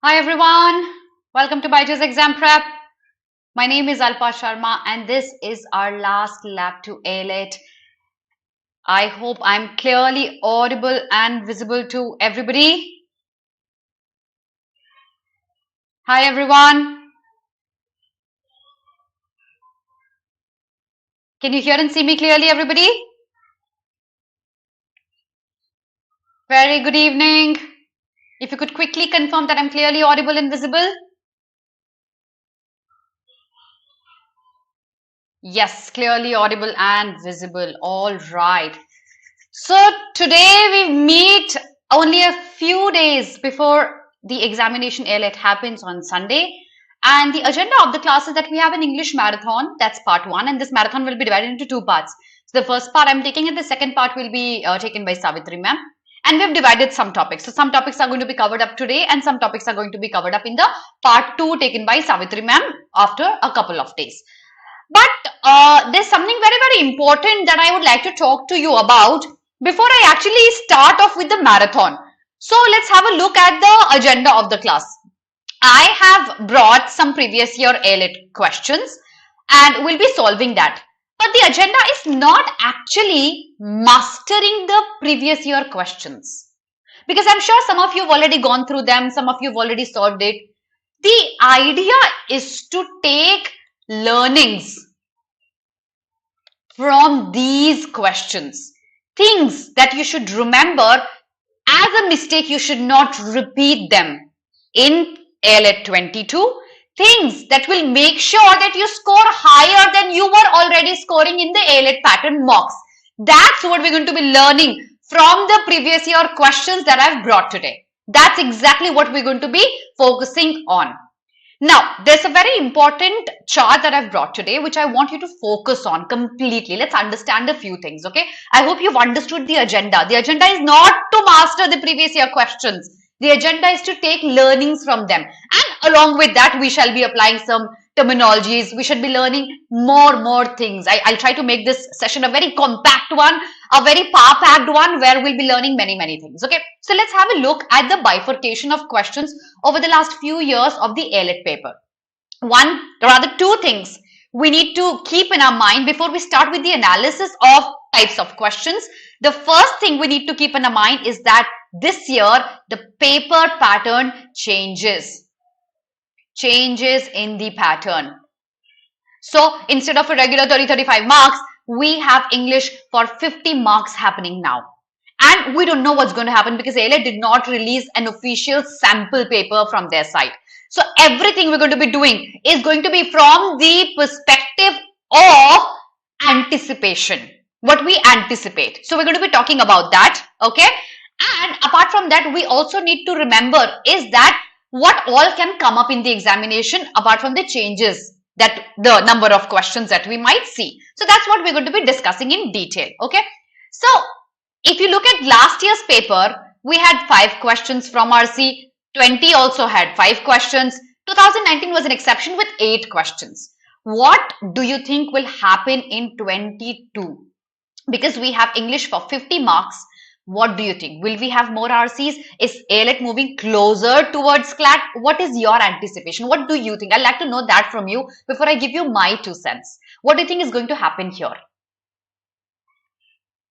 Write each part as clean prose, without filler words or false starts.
Hi everyone, welcome to BYJU'S exam prep. My name is Alpa Sharma and this is our last lab to AILET. I hope I'm clearly audible and visible to everybody. Hi everyone. Can you hear and see me clearly, everybody? Very good evening. If you could quickly confirm that I'm clearly audible and visible. Yes, clearly audible and visible. All right. So today we meet only a few days before the examination AILET happens on Sunday. And the agenda of the class is that we have an English marathon. That's part one. And this marathon will be divided into two parts. So the first part I'm taking and the second part will be taken by Savitri ma'am. And we've divided some topics. So some topics are going to be covered up today and some topics are going to be covered up in the part two taken by Savitri ma'am after a couple of days. But there's something very, very important that I would like to talk to you about before I actually start off with the marathon. So let's have a look at the agenda of the class. I have brought some previous year AILET questions and we'll be solving that. But the agenda is not actually mastering the previous year questions. Because I'm sure some of you have already gone through them, some of you have already solved it. The idea is to take learnings from these questions. Things that you should remember. As a mistake, you should not repeat them in AILET 22. Things that will make sure that you score higher than you were already scoring in the AILET pattern mocks. That's what we're going to be learning from the previous year questions that I've brought today. That's exactly what we're going to be focusing on. Now, there's a very important chart that I've brought today, which I want you to focus on completely. Let's understand a few things, okay? I hope you've understood the agenda. The agenda is not to master the previous year questions. The agenda is to take learnings from them. And along with that, we shall be applying some terminologies. We should be learning more things. I'll try to make this session a very compact one, a very power-packed one where we'll be learning many things, okay? So let's have a look at the bifurcation of questions over the last few years of the AILET paper. Two things we need to keep in our mind before we start with the analysis of types of questions. The first thing we need to keep in our mind is that this year the paper pattern changes in the pattern. So instead of a regular 30-35 marks, we have English for 50 marks happening now. And we don't know what's going to happen because AILET did not release an official sample paper from their side. So everything we're going to be doing is going to be from the perspective of anticipation. What we anticipate. So we're going to be talking about that. Okay. And apart from that, we also need to remember is that what all can come up in the examination apart from the changes, that the number of questions that we might see. So that's what we're going to be discussing in detail. Okay. So if you look at last year's paper, we had 5 questions from RC. 20 also had 5 questions. 2019 was an exception with 8 questions. What do you think will happen in 22? Because we have English for 50 marks. What do you think? Will we have more RCs? Is AILET moving closer towards CLAT? What is your anticipation? What do you think? I'd like to know that from you before I give you my 2 cents. What do you think is going to happen here?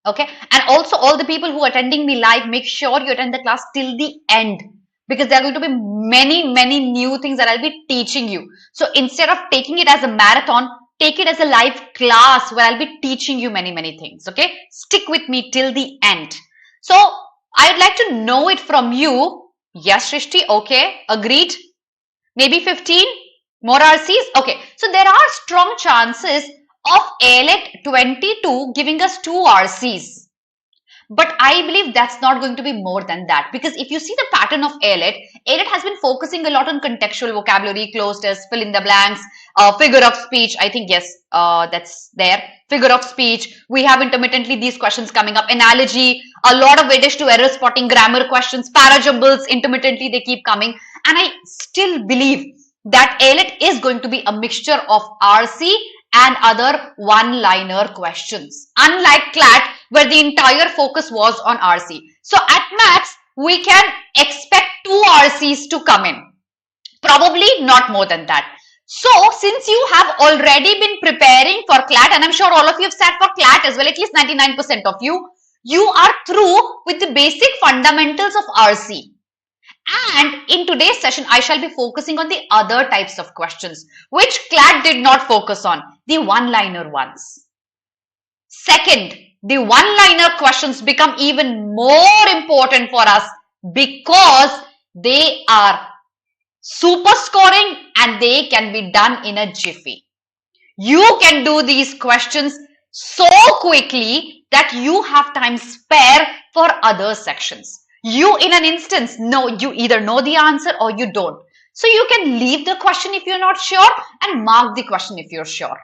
Okay. And also all the people who are attending me live, make sure you attend the class till the end because there are going to be many new things that I'll be teaching you. So instead of taking it as a marathon, take it as a live class where I'll be teaching you many things. Okay. Stick with me till the end. So I'd like to know it from you. Yes, Shrishti. Okay. Agreed. Maybe 15 more RCs. Okay. So there are strong chances of AILET 22 giving us 2 RCs. But I believe that's not going to be more than that because if you see the pattern of AILET has been focusing a lot on contextual vocabulary, closed tests, fill in the blanks, figure of speech. I think, yes, that's there. Figure of speech. We have intermittently these questions coming up. Analogy, a lot of weightage to error spotting, grammar questions, parajumbles, intermittently they keep coming. And I still believe that AILET is going to be a mixture of RC and other one-liner questions. Unlike CLAT, where the entire focus was on RC. So at max, we can expect 2 RCs to come in. Probably not more than that. So since you have already been preparing for CLAT, and I'm sure all of you have sat for CLAT as well, at least 99% of you, you are through with the basic fundamentals of RC. And in today's session, I shall be focusing on the other types of questions, which CLAT did not focus on, the one-liner ones. Second, the one-liner questions become even more important for us because they are super scoring and they can be done in a jiffy. You can do these questions so quickly that you have time spare for other sections. You, in an instance, you either know the answer or you don't. So you can leave the question if you're not sure and mark the question if you're sure.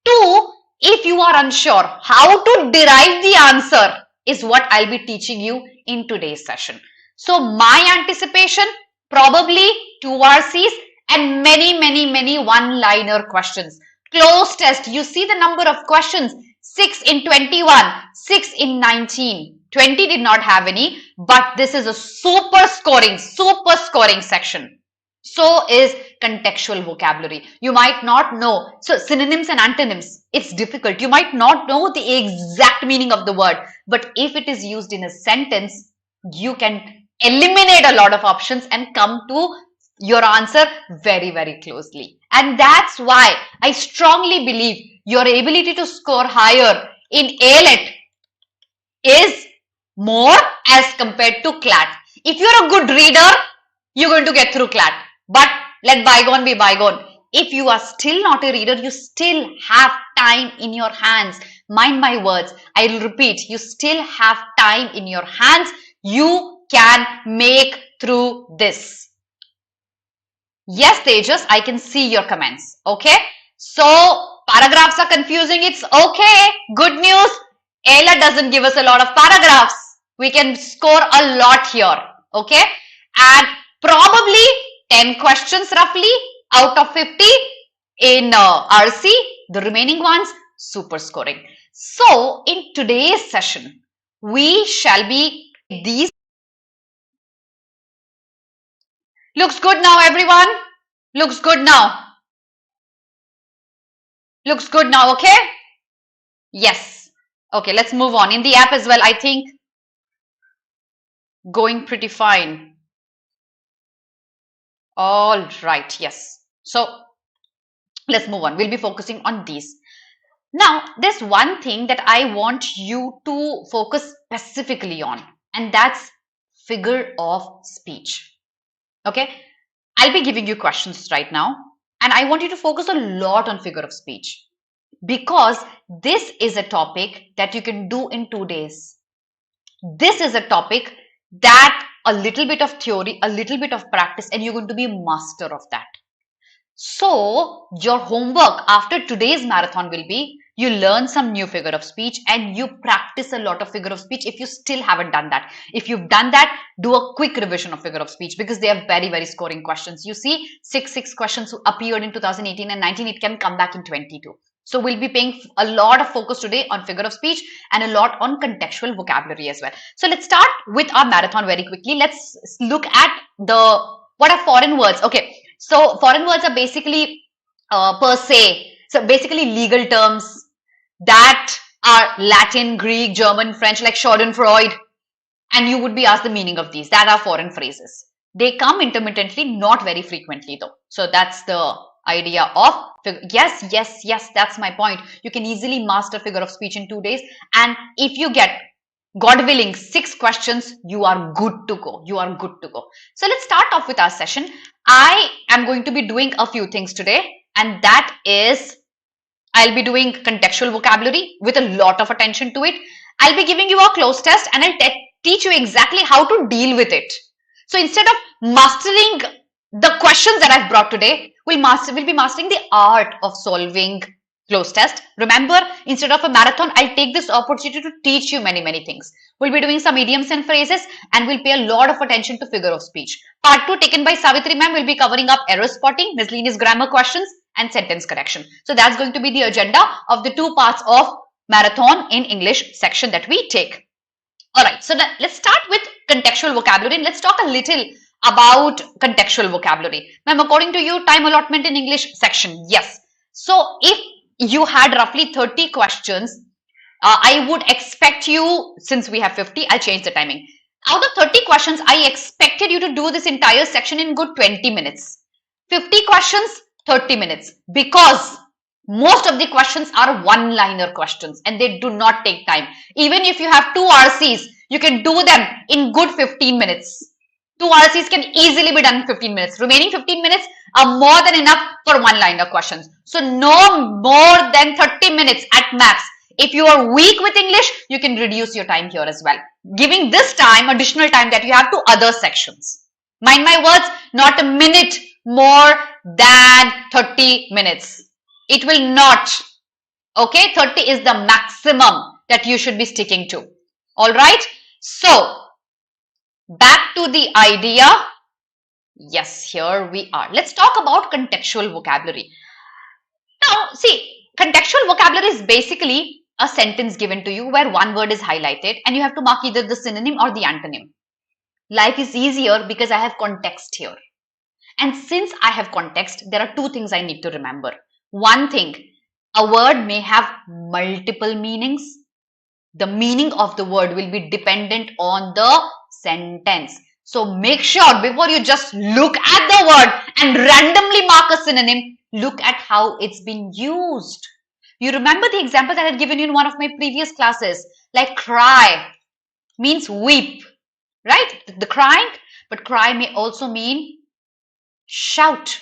2, if you are unsure, how to derive the answer is what I'll be teaching you in today's session. So my anticipation, probably 2 RCs and many one-liner questions. Cloze test, you see the number of questions, 6 in 21, 6 in 19. 20 did not have any, but this is a super scoring section. So is contextual vocabulary. You might not know. So synonyms and antonyms, it's difficult. You might not know the exact meaning of the word, but if it is used in a sentence, you can eliminate a lot of options and come to your answer very closely. And that's why I strongly believe your ability to score higher in AILET is more as compared to CLAT. If you're a good reader, you're going to get through CLAT. But let bygone be bygone. If you are still not a reader, you still have time in your hands. Mind my words. I'll repeat. You still have time in your hands. You can make through this. Yes, Tejas, I can see your comments. Okay. So paragraphs are confusing. It's okay. Good news. AILET doesn't give us a lot of paragraphs. We can score a lot here. Okay. And probably 10 questions roughly out of 50 in RC. The remaining ones, super scoring. So in today's session, we shall be these. Looks good now, everyone. Looks good now. Looks good now, okay? Yes. Okay, let's move on. In the app as well, I think going pretty fine. All right, yes. So let's move on. We'll be focusing on these. Now, there's one thing that I want you to focus specifically on, and that's figure of speech. Okay, I'll be giving you questions right now, and I want you to focus a lot on figure of speech because this is a topic that you can do in 2 days. This is a topic that a little bit of theory, a little bit of practice, and you're going to be a master of that. So your homework after today's marathon will be you learn some new figure of speech and you practice a lot of figure of speech if you still haven't done that. If you've done that, do a quick revision of figure of speech because they are very scoring questions. You see, 6 questions appeared in 2018 and 19, it can come back in 22. So we'll be paying a lot of focus today on figure of speech and a lot on contextual vocabulary as well. So let's start with our marathon very quickly. Let's look at what are foreign words. Okay, so foreign words are basically per se. So basically legal terms that are Latin, Greek, German, French, like Schadenfreude, and you would be asked the meaning of these. That are foreign phrases. They come intermittently, not very frequently though. So that's the idea of yes, that's my point. You can easily master figure of speech in 2 days, and if you get, God willing, 6 questions, you are good to go. You are good to go. So let's start off with our session. I am going to be doing a few things today, and that is I'll be doing contextual vocabulary with a lot of attention to it. I'll be giving you a Cloze test and I'll teach you exactly how to deal with it. So instead of mastering the questions that I've brought today, we'll be mastering the art of solving Cloze test. Remember, instead of a marathon, I'll take this opportunity to teach you many things. We'll be doing some idioms and phrases and we'll pay a lot of attention to figure of speech. Part 2 taken by Savitri ma'am will be covering up error spotting, miscellaneous grammar questions and sentence correction. So that's going to be the agenda of the 2 parts of marathon in English section that we take. All right, so let's start with contextual vocabulary and let's talk a little about contextual vocabulary. Ma'am, according to you, time allotment in English section, yes. So if you had roughly 30 questions, I would expect you, since we have 50, I'll change the timing. Out of 30 questions, I expected you to do this entire section in good 20 minutes. 50 questions, 30 minutes. Because most of the questions are one-liner questions and they do not take time. Even if you have 2 RCs, you can do them in good 15 minutes. 2 RCs can easily be done in 15 minutes. Remaining 15 minutes are more than enough for one-liner questions. So no more than 30 minutes at max. If you are weak with English, you can reduce your time here as well, giving this time, additional time that you have to other sections. Mind my words, not a minute more than 30 minutes. It will not. Okay, 30 is the maximum that you should be sticking to. All right. So, back to the idea. Yes, here we are. Let's talk about contextual vocabulary. Now, see, contextual vocabulary is basically a sentence given to you where one word is highlighted and you have to mark either the synonym or the antonym. Life is easier because I have context here. And since I have context, there are 2 things I need to remember. One thing, a word may have multiple meanings. The meaning of the word will be dependent on the sentence. So make sure before you just look at the word and randomly mark a synonym, look at how it's been used. You remember the example that I had given you in one of my previous classes, like cry means weep, right? The crying, but cry may also mean shout.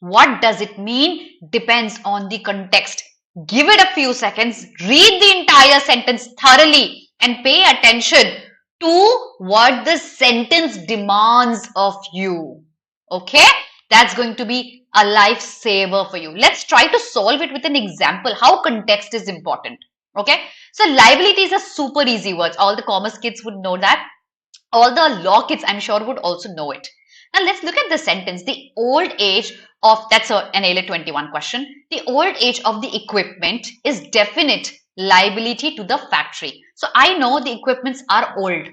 What does it mean? Depends on the context. Give it a few seconds, read the entire sentence thoroughly and pay attention to what the sentence demands of you. Okay? That's going to be a lifesaver for you. Let's try to solve it with an example, how context is important. Okay? So liability is a super easy word. All the commerce kids would know that. All the law kids, I'm sure, would also know it. Now let's look at the sentence. The old age of, that's an AILET 21 question. The old age of the equipment is definite liability to the factory. So I know the equipments are old.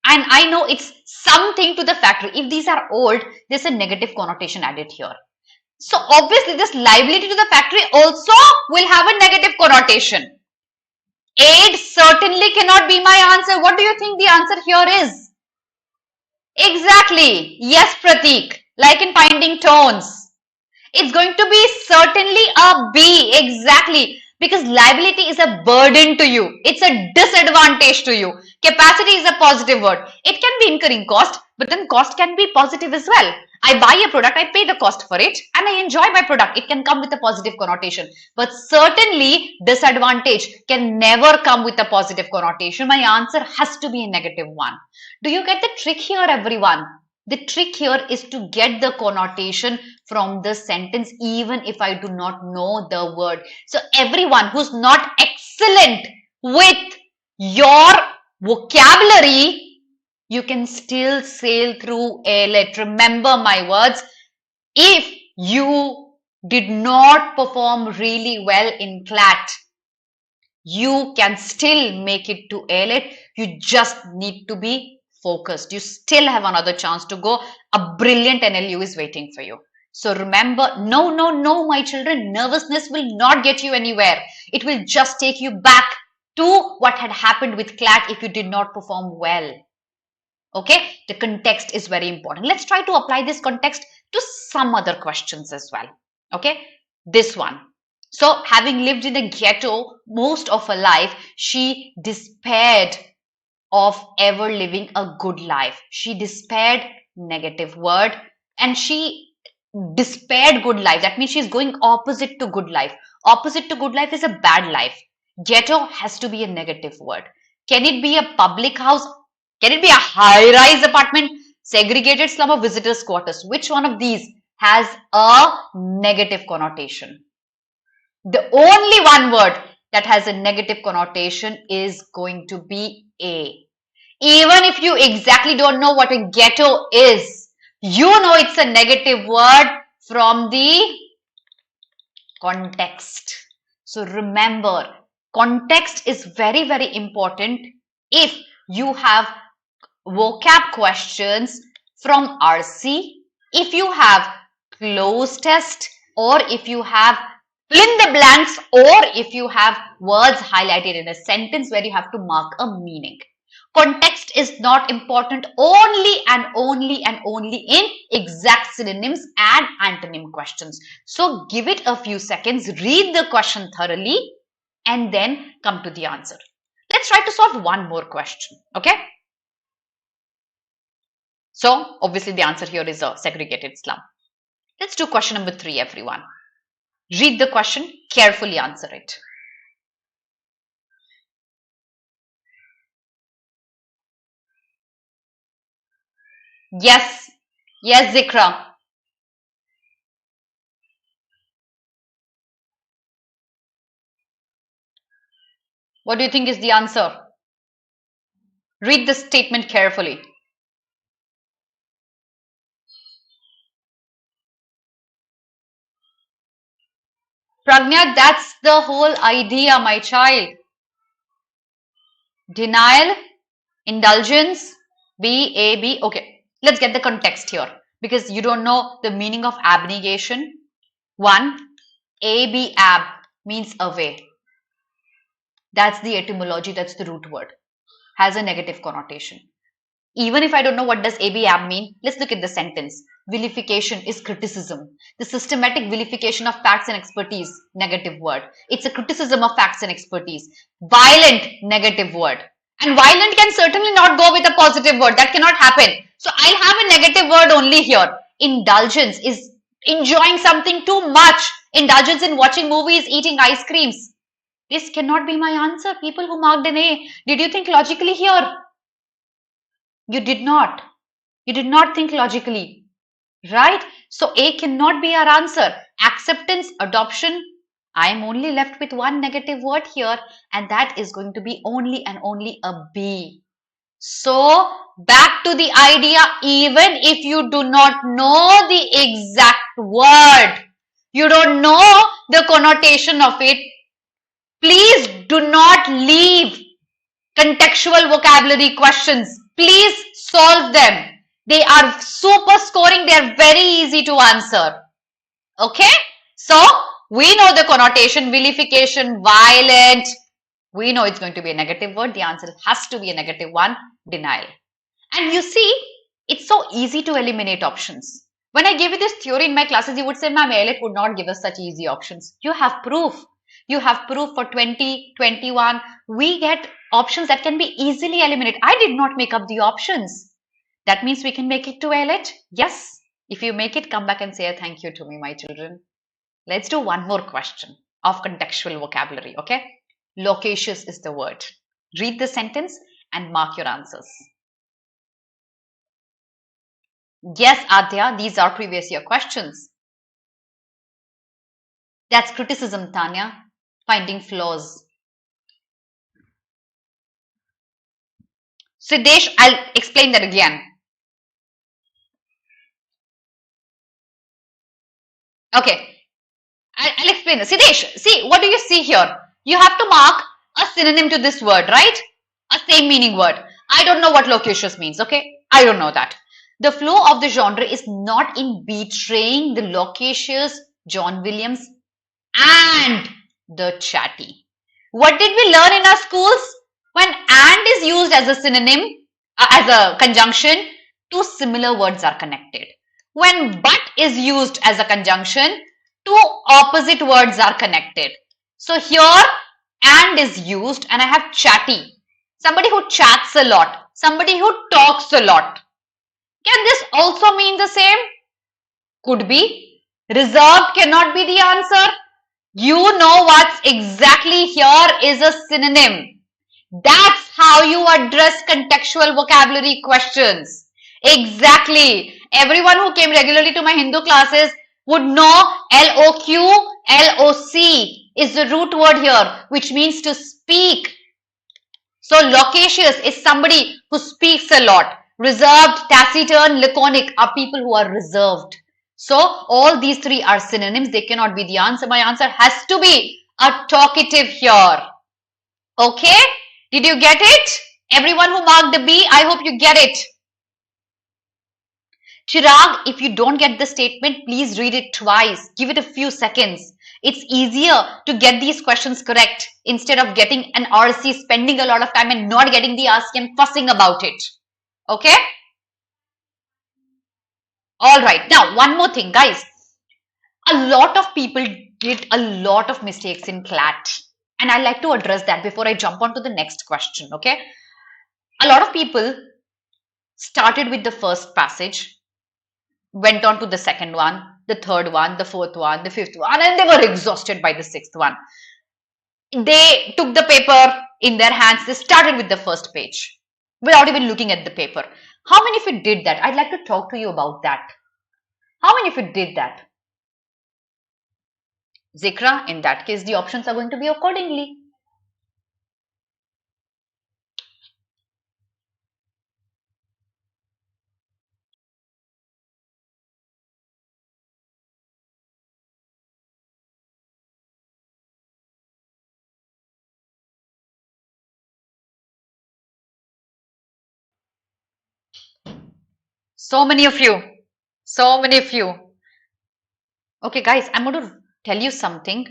And I know it's something to the factory. If these are old, there's a negative connotation added here. So obviously this liability to the factory also will have a negative connotation. Aid certainly cannot be my answer. What do you think the answer here is? Exactly. Yes, Pratik. Like in finding tones. It's going to be certainly a B. Exactly. Because liability is a burden to you. It's a disadvantage to you. Capacity is a positive word. It can be incurring cost, but then cost can be positive as well. I buy a product, I pay the cost for it, and I enjoy my product. It can come with a positive connotation. But certainly, disadvantage can never come with a positive connotation. My answer has to be a negative one. Do you get the trick here, everyone? The trick here is to get the connotation from the sentence even if I do not know the word. So everyone who's not excellent with your vocabulary, you can still sail through AILET. Remember my words. If you did not perform really well in CLAT, you can still make it to AILET. You just need to be focused. You still have another chance to go. A brilliant NLU is waiting for you. So remember, no, my children, nervousness will not get you anywhere. It will just take you back to what had happened with CLAT if you did not perform well. Okay, the context is very important. Let's try to apply this context to some other questions as well. Okay, this one. So having lived in a ghetto most of her life, she despaired of ever living a good life. She despaired, negative word, and she despaired good life. That means she's going opposite to good life. Opposite to good life is a bad life. Ghetto has to be a negative word. Can it be a public house? Can it be a high-rise apartment, segregated slum, or visitors' quarters? Which one of these has a negative connotation? The only one word that has a negative connotation is going to be A. Even if you exactly don't know what a ghetto is, you know it's a negative word from the context. So remember, context is very, very important if you have vocab questions from RC, if you have cloze test, or if you have fill in the blanks, or if you have words highlighted in a sentence where you have to mark a meaning. Context is not important only and only and only in exact synonyms and antonym questions. So give it a few seconds, read the question thoroughly, and then come to the answer. Let's try to solve one more question, okay? So obviously the answer here is a segregated slum. Let's do question number 3, everyone. Read the question, carefully answer it. Yes, yes, Zikra. What do you think is the answer? Read the statement carefully. Pragnya, that's the whole idea, my child. Denial, indulgence, B. Okay, let's get the context here because you don't know the meaning of abnegation. 1, ab means away. That's the etymology, that's the root word. Has a negative connotation. Even if I don't know what does ab mean, let's look at the sentence. Vilification is criticism. The systematic vilification of facts and expertise, negative word. It's a criticism of facts and expertise. Violent, negative word. And violent can certainly not go with a positive word. That cannot happen. So I'll have a negative word only here. Indulgence is enjoying something too much. Indulgence in watching movies, eating ice creams. This cannot be my answer. People who marked an A, did you think logically here? You did not. You did not think logically, right? So A cannot be our answer. Acceptance, adoption. I am only left with one negative word here, and that is going to be only and only a B. So back to the idea, even if you do not know the exact word, you don't know the connotation of it, please do not leave contextual vocabulary questions. Please solve them. They are super scoring. They are very easy to answer. Okay? So, we know the connotation, vilification, violent. We know it's going to be a negative word. The answer has to be a negative one, denial. And you see, it's so easy to eliminate options. When I gave you this theory in my classes, you would say, ma'am, AILET would not give us such easy options. You have proof. You have proof for 20, 21. We get options that can be easily eliminated. I did not make up the options. That means we can make it to AILET. Yes. If you make it, come back and say a thank you to me, my children. Let's do one more question of contextual vocabulary, okay? Loquacious is the word. Read the sentence and mark your answers. Yes, Adya, these are previous year questions. That's criticism, Tanya. Finding flaws. Siddesh, I'll explain that again. Okay, I'll explain this. Siddesh, see, what do you see here? You have to mark a synonym to this word, right? A same meaning word. I don't know what loquacious means, okay? I don't know that. The flow of the genre is not in betraying the loquacious, John Williams, and the chatty. What did we learn in our schools? When and is used as a synonym, as a conjunction, two similar words are connected. When but is used as a conjunction, two opposite words are connected. So here and is used and I have chatty. Somebody who chats a lot. Somebody who talks a lot. Can this also mean the same? Could be. Reserved cannot be the answer. You know what's exactly here is a synonym. That's how you address contextual vocabulary questions. Exactly. Everyone who came regularly to my Hindu classes would know LOQ, LOC is the root word here, which means to speak. So loquacious is somebody who speaks a lot. Reserved, taciturn, laconic are people who are reserved. So all these three are synonyms. They cannot be the answer. My answer has to be a talkative here. Okay? Did you get it? Everyone who marked the B, I hope you get it. Chirag, if you don't get the statement, please read it twice. Give it a few seconds. It's easier to get these questions correct instead of getting an RC, spending a lot of time and not getting the RC and fussing about it. Okay? All right. Now, one more thing, guys. A lot of people did a lot of mistakes in CLAT. And I'd like to address that before I jump on to the next question. Okay? A lot of people started with the first passage, went on to the second one, the third one, the fourth one, the fifth one, and they were exhausted by the sixth one. They took the paper in their hands, they started with the first page without even looking at the paper. How many of you did that? I'd like to talk to you about that. How many of you did that? Zikra, in that case, the options are going to be accordingly. So many of you. So many of you. Okay, guys, I'm going to tell you something.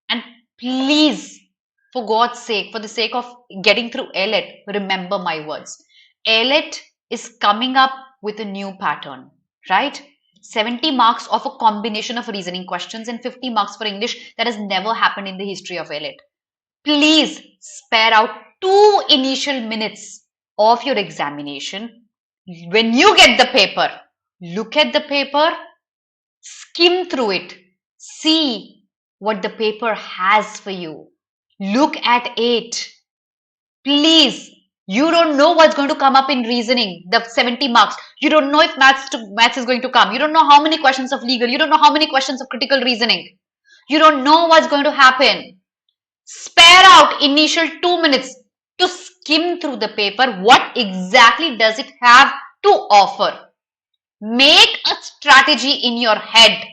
And please, for God's sake, for the sake of getting through AILET, remember my words. AILET is coming up with a new pattern, right? 70 marks of a combination of reasoning questions and 50 marks for English. That has never happened in the history of AILET. Please spare out 2 initial minutes of your examination. When you get the paper, look at the paper, skim through it, see what the paper has for you. Look at it. Please, you don't know what's going to come up in reasoning, the 70 marks. You don't know if maths is going to come. You don't know how many questions of legal. You don't know how many questions of critical reasoning. You don't know what's going to happen. Spare out initial 2 minutes to skim through the paper. What exactly does it have to offer? Make a strategy in your head.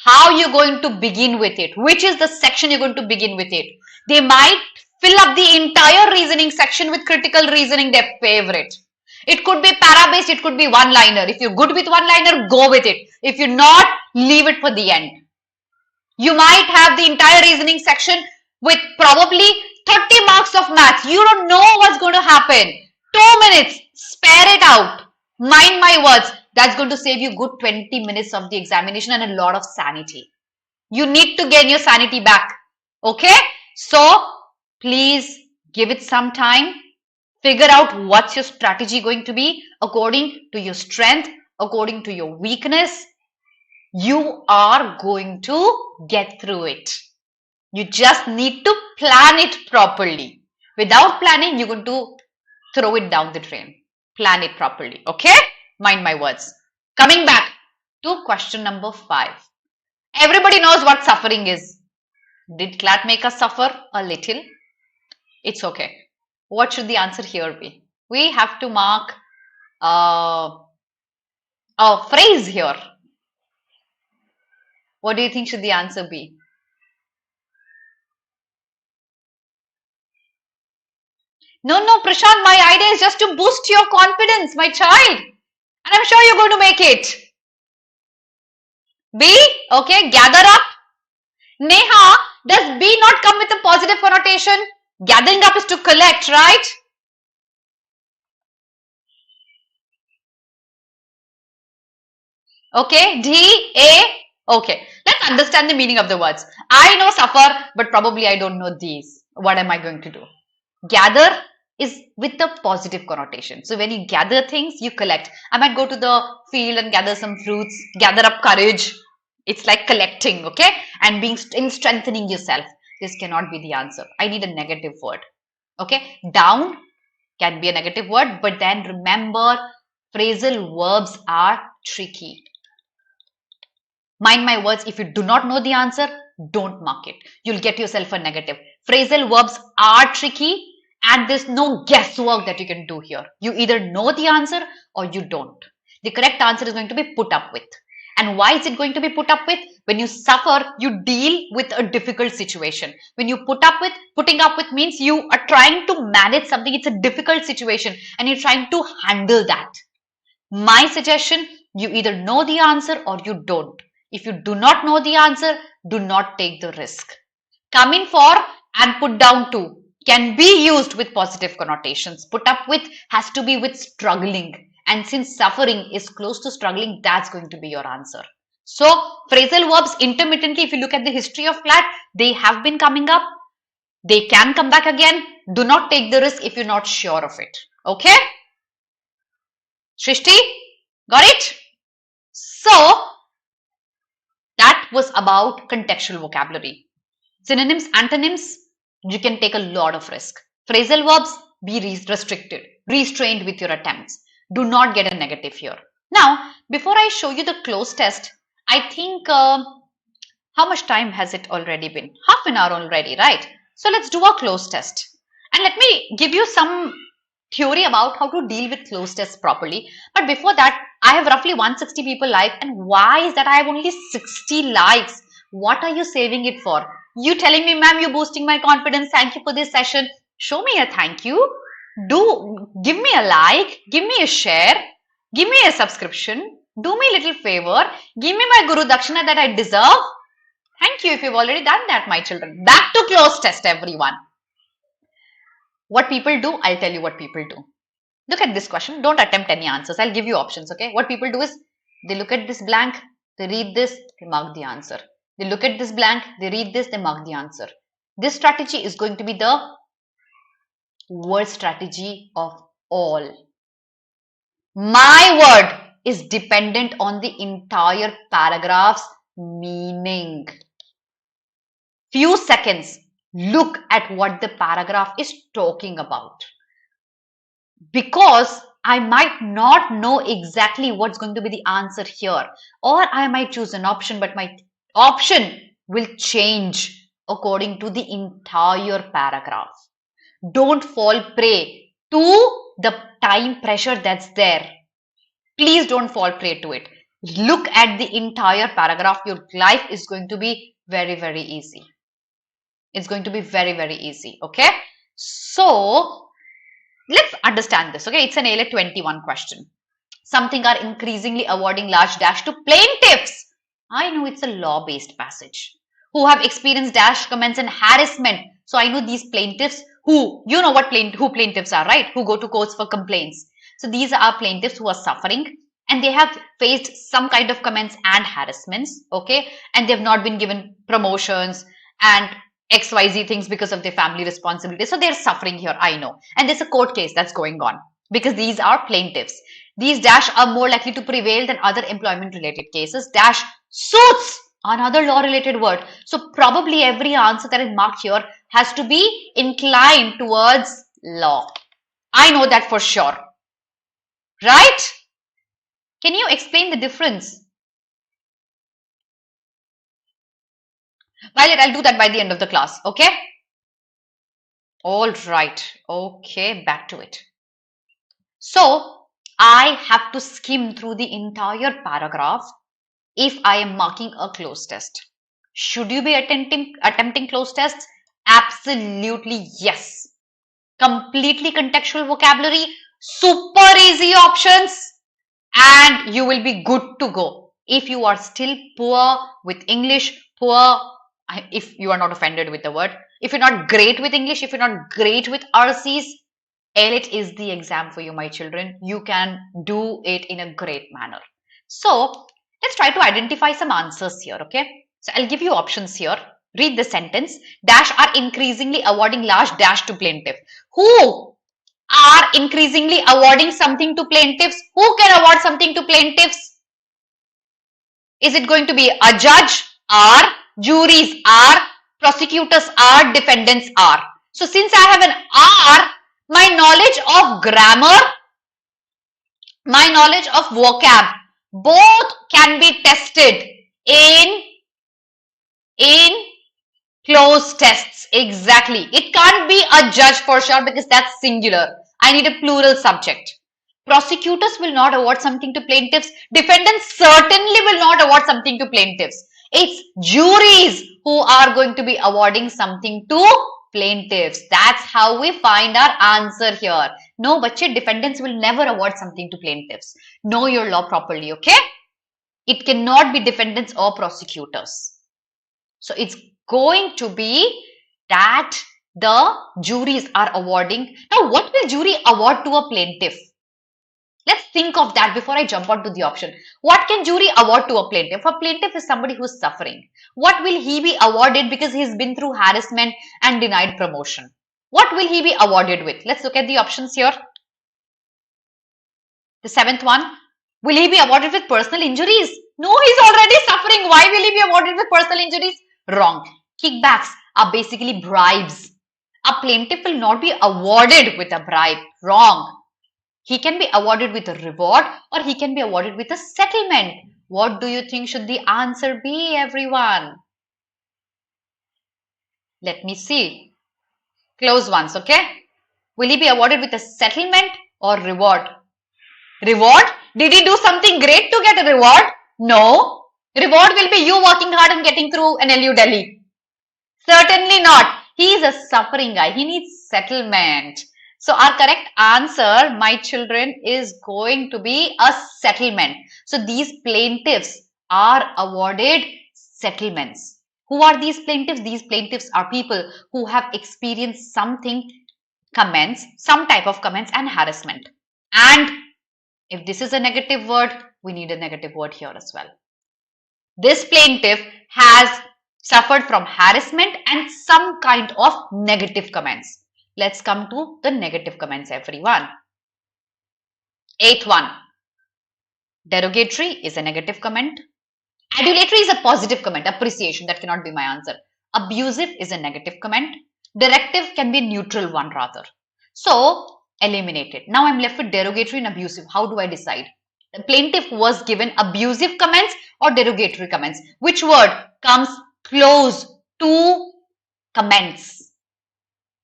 How you're going to begin with it. Which is the section you're going to begin with it. They might fill up the entire reasoning section with critical reasoning, their favorite. It could be para-based, it could be one-liner. If you're good with one-liner, go with it. If you're not, leave it for the end. You might have the entire reasoning section with probably 30 marks of maths. You don't know what's going to happen. 2 minutes, spare it out. Mind my words, that's going to save you good 20 minutes of the examination and a lot of sanity. You need to gain your sanity back. Okay? So, please give it some time. Figure out what's your strategy going to be according to your strength, according to your weakness. You are going to get through it. You just need to plan it properly. Without planning, you're going to throw it down the drain. Plan it properly. Okay? Mind my words. Coming back to question number 5. Everybody knows what suffering is. Did CLAT make us suffer a little? It's okay. What should the answer here be? We have to mark a phrase here. What do you think should the answer be? No, Prashant, my idea is just to boost your confidence, my child. And I'm sure you're going to make it. B, okay, gather up. Neha, does B not come with a positive connotation? Gathering up is to collect, right? Okay, D, A, okay. Let's understand the meaning of the words. I know suffer, but probably I don't know these. What am I going to do? Gather is with the positive connotation. So when you gather things, you collect. I might go to the field and gather some fruits, gather up courage. It's like collecting, okay? And being strengthening yourself. This cannot be the answer. I need a negative word, okay? Down can be a negative word, but then remember, phrasal verbs are tricky. Mind my words, if you do not know the answer, don't mark it. You'll get yourself a negative. Phrasal verbs are tricky and there's no guesswork that you can do here. You either know the answer or you don't. The correct answer is going to be put up with. And why is it going to be put up with? When you suffer, you deal with a difficult situation. When you putting up with means you are trying to manage something. It's a difficult situation and you're trying to handle that. My suggestion, you either know the answer or you don't. If you do not know the answer, do not take the risk. Come in for and put down to can be used with positive connotations. Put up with has to be with struggling. And since suffering is close to struggling, that's going to be your answer. So phrasal verbs intermittently, if you look at the history of CLAT, they have been coming up. They can come back again. Do not take the risk if you're not sure of it. Okay? Shrishti, got it? So that was about contextual vocabulary. Synonyms, antonyms, you can take a lot of risk. Phrasal verbs, be restricted, restrained with your attempts. Do not get a negative here. Now, before I show you the cloze test, I think, how much time has it already been? Half an hour already, right? So let's do a cloze test. And let me give you some theory about how to deal with cloze tests properly. But before that, I have roughly 160 people live. And why is that I have only 60 likes? What are you saving it for? You telling me, ma'am, you're boosting my confidence. Thank you for this session. Show me a thank you. Give me a like. Give me a share. Give me a subscription. Do me a little favor. Give me my Guru Dakshina that I deserve. Thank you if you've already done that, my children. Back to cloze test, everyone. What people do, I'll tell you what people do. Look at this question. Don't attempt any answers. I'll give you options, okay? What people do is, they look at this blank, they read this, they mark the answer. They look at this blank, they read this, they mark the answer. This strategy is going to be the worst strategy of all. My word is dependent on the entire paragraph's meaning. Few seconds, look at what the paragraph is talking about. Because I might not know exactly what's going to be the answer here, or I might choose an option, but my option will change according to the entire paragraph. Don't fall prey to the time pressure that's there. Please don't fall prey to it. Look at the entire paragraph. Your life is going to be very, very easy. It's going to be very, very easy. Okay. So let's understand this. Okay. It's an AILET 21 question. Something are increasingly awarding large dash to plaintiffs. I know it's a law-based passage. Who have experienced dash comments and harassment. So I know these plaintiffs who, you know what who plaintiffs are, right? Who go to courts for complaints. So these are plaintiffs who are suffering and they have faced some kind of comments and harassments. Okay. And they have not been given promotions and XYZ things because of their family responsibilities. So they're suffering here, I know. And there's a court case that's going on because these are plaintiffs. These dash are more likely to prevail than other employment related cases. Dash suits, another law related word. So probably every answer that is marked here has to be inclined towards law. I know that for sure. Right? Can you explain the difference? Violet, I'll do that by the end of the class. Okay? All right. Okay, back to it. So, I have to skim through the entire paragraph if I am marking a cloze test. Should you be attempting cloze tests? Absolutely yes. Completely contextual vocabulary, super easy options, and you will be good to go. If you are still poor with English, if you are not offended with the word, if you're not great with English, if you're not great with RCs, AILET is the exam for you, my children. You can do it in a great manner. So let's try to identify some answers here, okay? So I'll give you options here. Read the sentence. Dash are increasingly awarding large dash to plaintiff. Who are increasingly awarding something to plaintiffs? Who can award something to plaintiffs? Is it going to be a judge? Are juries? Are prosecutors? Are defendants? Are. So since I have an R, my knowledge of grammar, my knowledge of vocab, both can be tested in cloze tests. Exactly. It can't be a judge for sure because that's singular. I need a plural subject. Prosecutors will not award something to plaintiffs. Defendants certainly will not award something to plaintiffs. It's juries who are going to be awarding something to plaintiffs. That's how we find our answer here. No, bache, defendants will never award something to plaintiffs. Know your law properly, okay? It cannot be defendants or prosecutors. So it's going to be that the juries are awarding. Now, what will jury award to a plaintiff? Let's think of that before I jump onto the option. What can jury award to a plaintiff? A plaintiff is somebody who is suffering. What will he be awarded because he's been through harassment and denied promotion? What will he be awarded with? Let's look at the options here. The seventh one. Will he be awarded with personal injuries? No, he's already suffering. Why will he be awarded with personal injuries? Wrong. Kickbacks are basically bribes. A plaintiff will not be awarded with a bribe. Wrong. He can be awarded with a reward or he can be awarded with a settlement. What do you think should the answer be, everyone? Let me see. Close ones, okay? Will he be awarded with a settlement or reward? Reward? Did he do something great to get a reward? No. Reward will be you working hard and getting through an LU Delhi. Certainly not. He is a suffering guy. He needs settlement. So our correct answer, my children, is going to be a settlement. So these plaintiffs are awarded settlements. Who are these plaintiffs? These plaintiffs are people who have experienced something, comments, some type of comments and harassment. And if this is a negative word, we need a negative word here as well. This plaintiff has suffered from harassment and some kind of negative comments. Let's come to the negative comments, everyone. Eighth one. Derogatory is a negative comment. Adulatory is a positive comment, appreciation. That cannot be my answer. Abusive is a negative comment. Directive can be a neutral one rather. So, eliminated. Now I'm left with derogatory and abusive. How do I decide? The plaintiff was given abusive comments or derogatory comments. Which word comes close to comments?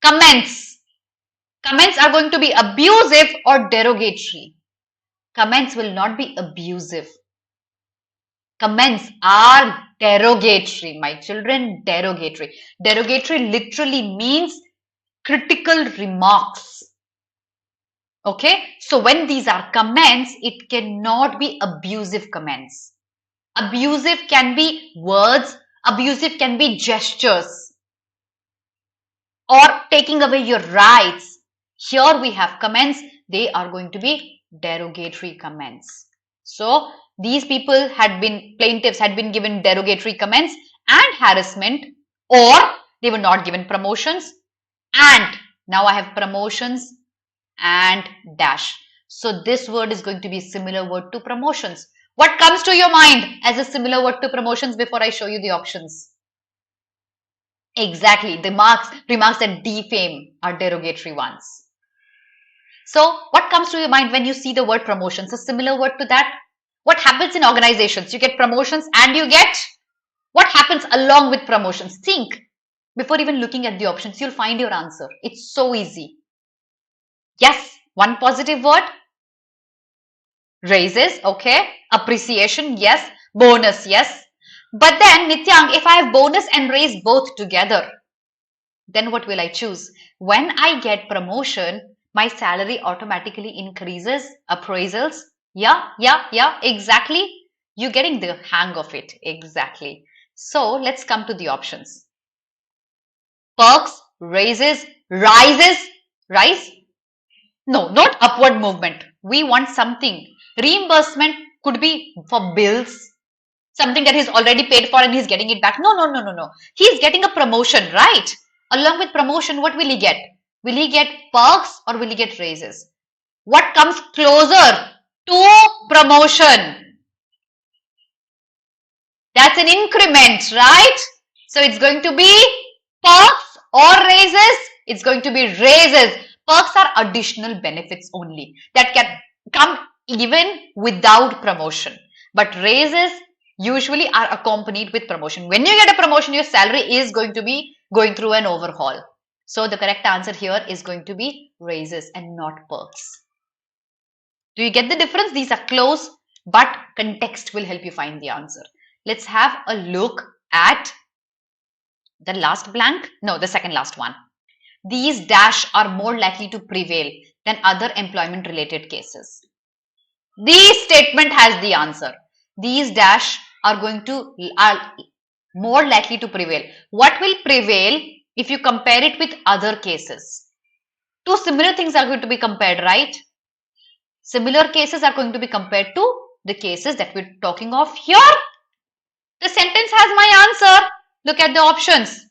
Comments. Comments are going to be abusive or derogatory. Comments will not be abusive. Comments are derogatory, my children, derogatory. Derogatory literally means critical remarks. Okay, so when these are comments, it cannot be abusive comments. Abusive can be words, abusive can be gestures or taking away your rights. Here we have comments, they are going to be derogatory comments. So these people plaintiffs had been given derogatory comments and harassment, or they were not given promotions, and now I have promotions and dash. So this word is going to be similar word to promotions. What comes to your mind as a similar word to promotions before I show you the options? Exactly, the remarks that defame are derogatory ones. So what comes to your mind when you see the word promotions? A similar word to that? What happens in organizations? You get promotions and you get what happens along with promotions? Think. Before even looking at the options, you'll find your answer. It's so easy. Yes, one positive word. Raises, okay. Appreciation, yes. Bonus, yes. But then, Nityang, if I have bonus and raise both together, then what will I choose? When I get promotion, my salary automatically increases. Appraisals. Yeah, exactly. You're getting the hang of it. Exactly. So let's come to the options. Perks, raises, rises, rise. No, not upward movement. We want something. Reimbursement could be for bills, something that he's already paid for and he's getting it back. No. He's getting a promotion, right? Along with promotion, what will he get? Will he get perks or will he get raises? What comes closer to promotion? That's an increment, right? So it's going to be perks or raises. It's going to be raises. Perks are additional benefits only that can come even without promotion. But raises usually are accompanied with promotion. When you get a promotion, your salary is going to be going through an overhaul. So the correct answer here is going to be raises and not perks. Do you get the difference? These are close, but context will help you find the answer. Let's have a look at the last blank. No, the second last one. these dash are more likely to prevail than other employment related cases. This statement has the answer. These dash are more likely to prevail. What will prevail if you compare it with other cases? Two similar things are going to be compared, right? Similar cases are going to be compared to the cases that we're talking of here. The sentence has my answer. Look at the options.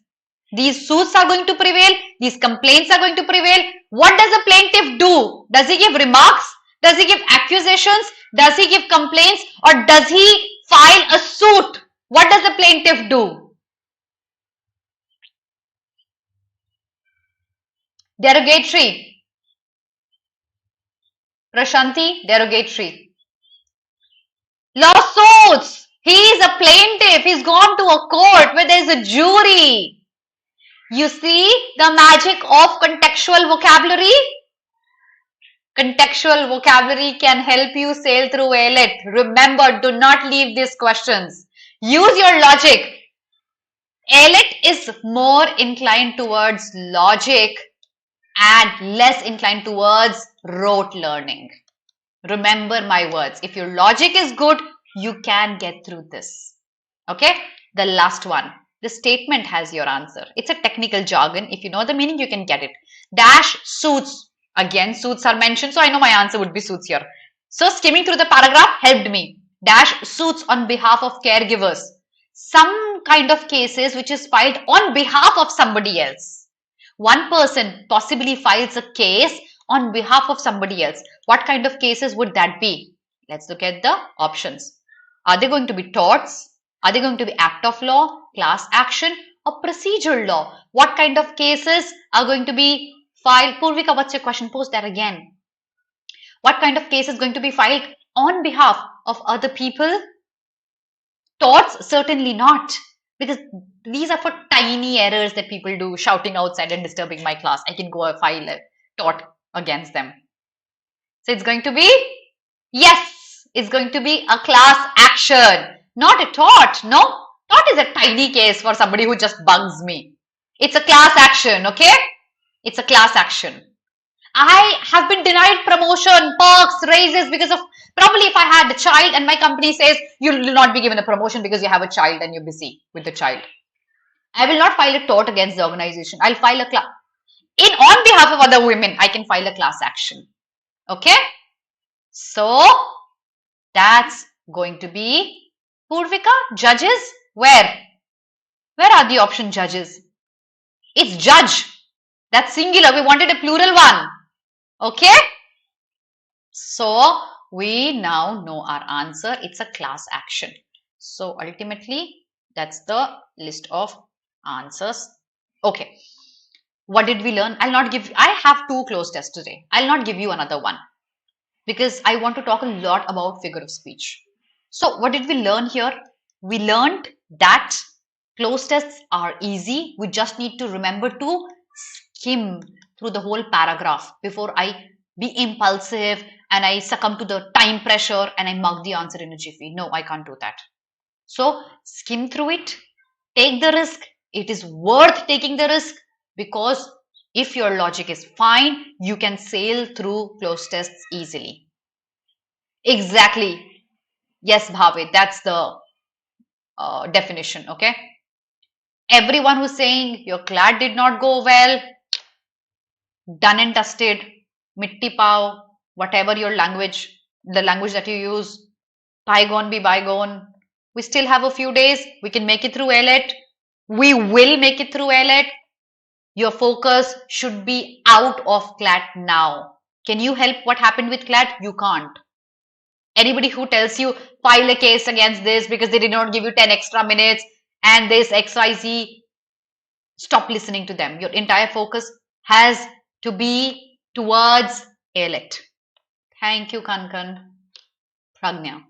These suits are going to prevail. These complaints are going to prevail. What does a plaintiff do? Does he give remarks? Does he give accusations? Does he give complaints? Or does he file a suit? What does the plaintiff do? Derogatory. Prashanti, derogatory. Lawsuits. He is a plaintiff. He's gone to a court where there is a jury. You see the magic of contextual vocabulary? Contextual vocabulary can help you sail through AILET. Remember, do not leave these questions. Use your logic. AILET is more inclined towards logic and less inclined towards rote learning. Remember my words. If your logic is good, you can get through this. Okay? The last one. The statement has your answer. It's a technical jargon. If you know the meaning, you can get it. Dash suits. Again, suits are mentioned, so I know my answer would be suits here. So skimming through the paragraph helped me. Dash suits on behalf of caregivers. Some kind of cases which is filed on behalf of somebody else. One person possibly files a case on behalf of somebody else. What kind of cases would that be? Let's look at the options. Are they going to be torts? Are they going to be act of law, class action, or procedural law? What kind of cases are going to be filed? Purvika, what's your question? Post that again. What kind of case is going to be filed on behalf of other people? Torts? Certainly not. Because these are for tiny errors that people do, shouting outside and disturbing my class. I can go and file a tort against them. So it's going to be, yes, it's going to be a class action, not a tort. No, tort is a tiny case for somebody who just bugs me. It's a class action, okay? It's a class action. I have been denied promotion, perks, raises because of, probably if I had a child and my company says you will not be given a promotion because you have a child and you're busy with the child. I will not file a tort against the organization. I'll file a class. On behalf of other women, I can file a class action. Okay? So, that's going to be Purvika, judges, where? Where are the option judges? It's judge. That's singular. We wanted a plural one. Okay? So, we now know our answer. It's a class action. So, ultimately, that's the list of answers. Okay. What did we learn? I have 2 closed tests today. I'll not give you another one because I want to talk a lot about figure of speech. So, what did we learn here? We learned that closed tests are easy. We just need to remember to skim through the whole paragraph before I be impulsive and I succumb to the time pressure and I mug the answer in a jiffy. No, I can't do that. So skim through it, take the risk. It is worth taking the risk because if your logic is fine, you can sail through closed tests easily. Exactly. Yes, Bhavi, that's the definition. Okay. Everyone who's saying your CLAT did not go well, done and dusted, mitti pav, whatever your language, the language that you use, bygone be bygone. We still have a few days. We can make it through AILET. We will make it through AILET. Your focus should be out of CLAT now. Can you help what happened with CLAT? You can't. Anybody who tells you file a case against this because they did not give you 10 extra minutes and this XYZ, stop listening to them. Your entire focus has to be towards AILET. Thank you, Kankan. Pragnya.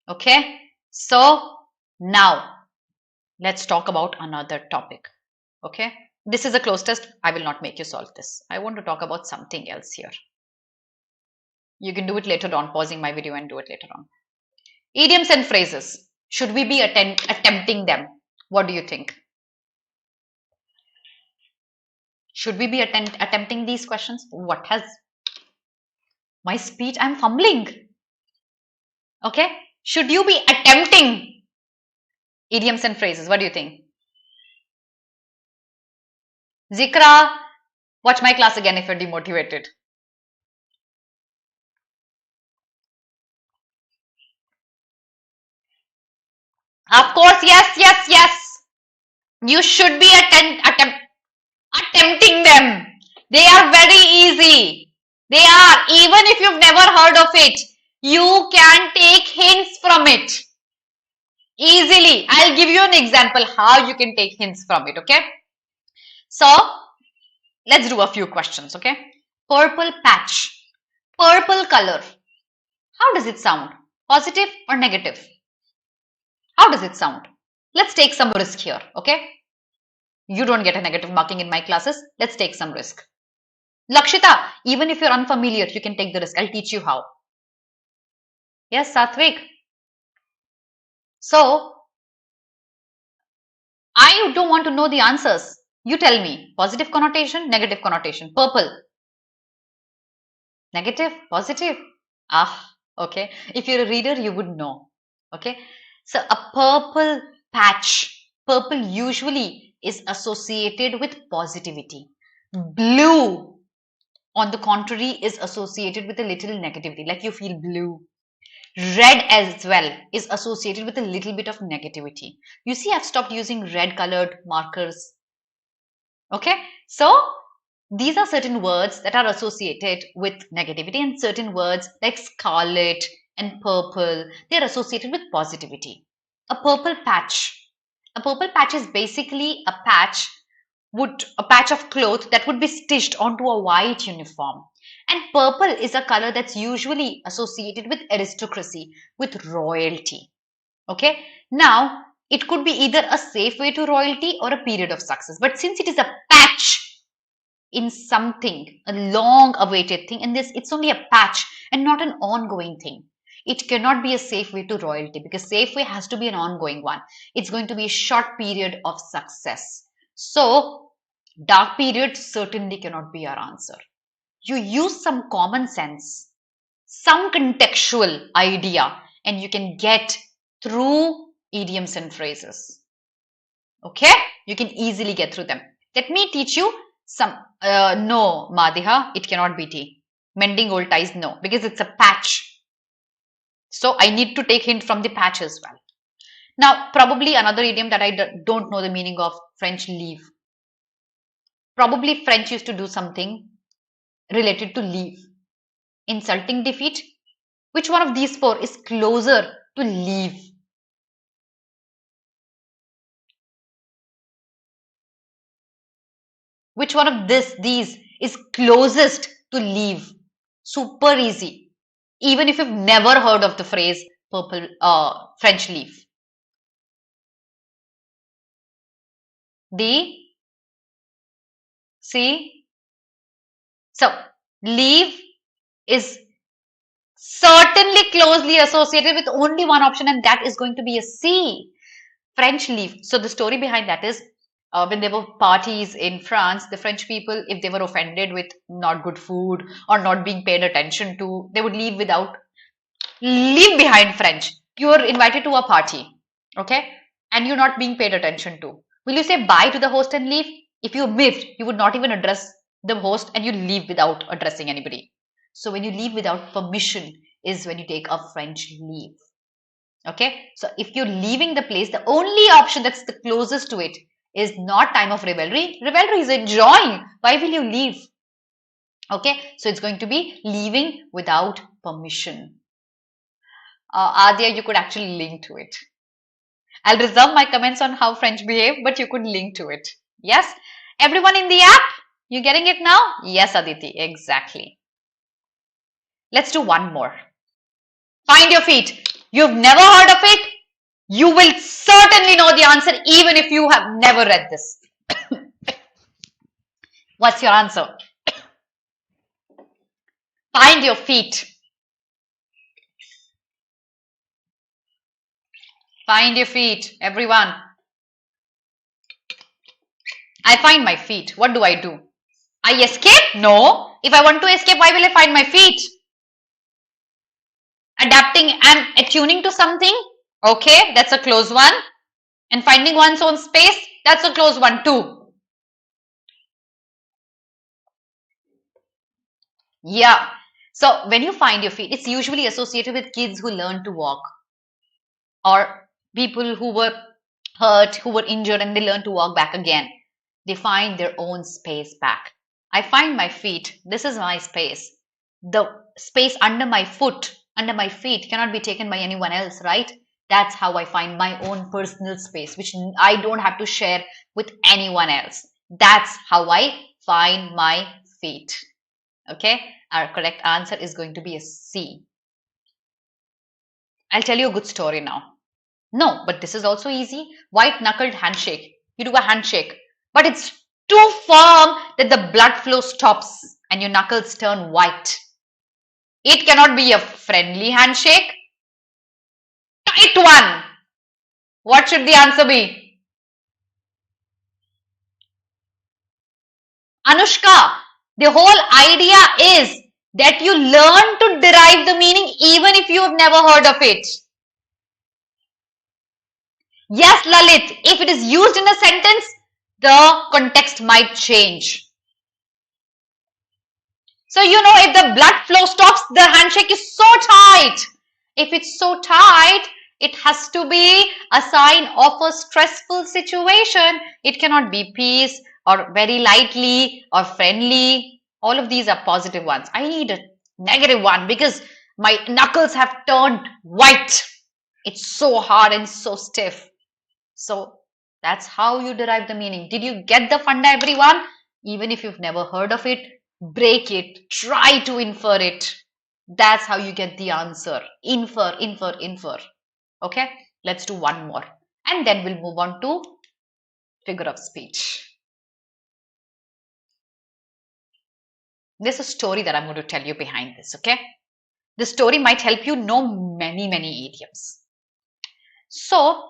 Okay, so now let's talk about another topic. Okay, this is a closed test. I will not make you solve this. I want to talk about something else here. You can do it later on, pausing my video and do it later on. Idioms and phrases. Should we be attempting them? What do you think? Should we be attempting these questions? What has my speech? I'm fumbling. Okay. Should you be attempting idioms and phrases? What do you think? Zikra, watch my class again if you're demotivated. Of course, yes. You should be attempting them. They are very easy. They are. Even if you've never heard of it, you can take hints from it easily. I'll give you an example how you can take hints from it, okay? So, let's do a few questions, okay? Purple patch. Purple color. How does it sound? Positive or negative? How does it sound? Let's take some risk here, okay? You don't get a negative marking in my classes. Let's take some risk. Lakshita, even if you're unfamiliar, you can take the risk. I'll teach you how. Yes, Satvik. So, I don't want to know the answers. You tell me. Positive connotation, negative connotation. Purple. Negative, positive. Ah, okay. If you're a reader, you would know. Okay. So, a purple patch. Purple usually is associated with positivity. Blue, on the contrary, is associated with a little negativity, like you feel blue. Red as well is associated with a little bit of negativity. You see, I've stopped using red colored markers. Okay, so these are certain words that are associated with negativity, and certain words like scarlet and purple, they're associated with positivity. A purple patch. A purple patch is basically a patch of cloth that would be stitched onto a white uniform. And purple is a color that's usually associated with aristocracy, with royalty. Okay. Now, it could be either a safe way to royalty or a period of success. But since it is a patch in something, a long awaited thing, and it's only a patch and not an ongoing thing. It cannot be a safe way to royalty, because safe way has to be an ongoing one. It's going to be a short period of success. So, dark period certainly cannot be our answer. You use some common sense, some contextual idea, and you can get through idioms and phrases. Okay? You can easily get through them. Let me teach you some. No, Madiha, it cannot be tea. Mending old ties, no, because it's a patch. So I need to take hint from the patch as well. Now, probably another idiom that I don't know the meaning of, French leave. Probably French used to do something related to leave. Insulting defeat. Which one of these four is closer to leave? Which one of these is closest to leave? Super easy. Even if you've never heard of the phrase French leave. D, C. So, leave is certainly closely associated with only one option, and that is going to be a C, French leave. So, the story behind that is when there were parties in France, the French people, if they were offended with not good food or not being paid attention to, they would leave behind French. You are invited to a party, okay, and you're not being paid attention to. Will you say bye to the host and leave? If you missed, you would not even address the host and you leave without addressing anybody. So when you leave without permission is when you take a French leave. Okay, so if you're leaving the place, the only option that's the closest to it is not time of revelry. Revelry is enjoying. Why will you leave? Okay, so it's going to be leaving without permission. Adya, you could actually link to it. I'll reserve my comments on how French behave, but you could link to it. Yes? Everyone in the app? You getting it now? Yes, Aditi, exactly. Let's do one more. Find your feet. You've never heard of it. You will certainly know the answer even if you have never read this. What's your answer? Find your feet. Find your feet, everyone. I find my feet. What do I do? I escape? No. If I want to escape, why will I find my feet? Adapting and attuning to something? Okay, that's a close one. And finding one's own space? That's a close one too. Yeah. So when you find your feet, it's usually associated with kids who learn to walk, or people who were hurt, who were injured, and they learn to walk back again. They find their own space back. I find my feet. This is my space. The space under my feet cannot be taken by anyone else, right? That's how I find my own personal space, which I don't have to share with anyone else. That's how I find my feet. Okay, our correct answer is going to be a C. I'll tell you a good story now. No, but this is also easy. White knuckled handshake. You do a handshake, but it's too firm that the blood flow stops and your knuckles turn white. It cannot be a friendly handshake. Tight one. What should the answer be? Anushka, the whole idea is that you learn to derive the meaning even if you have never heard of it. Yes, Lalit, if it is used in a sentence, the context might change. So, if the blood flow stops, the handshake is so tight. If it's so tight, it has to be a sign of a stressful situation. It cannot be peace or very lightly or friendly. All of these are positive ones. I need a negative one because my knuckles have turned white. It's so hard and so stiff. So that's how you derive the meaning. Did you get the funda, everyone? Even if you've never heard of it, break it, try to infer it. That's how you get the answer. Infer, infer, infer. Okay, let's do one more. And then we'll move on to figure of speech. There's a story that I'm going to tell you behind this, okay? The story might help you know many, many idioms. So,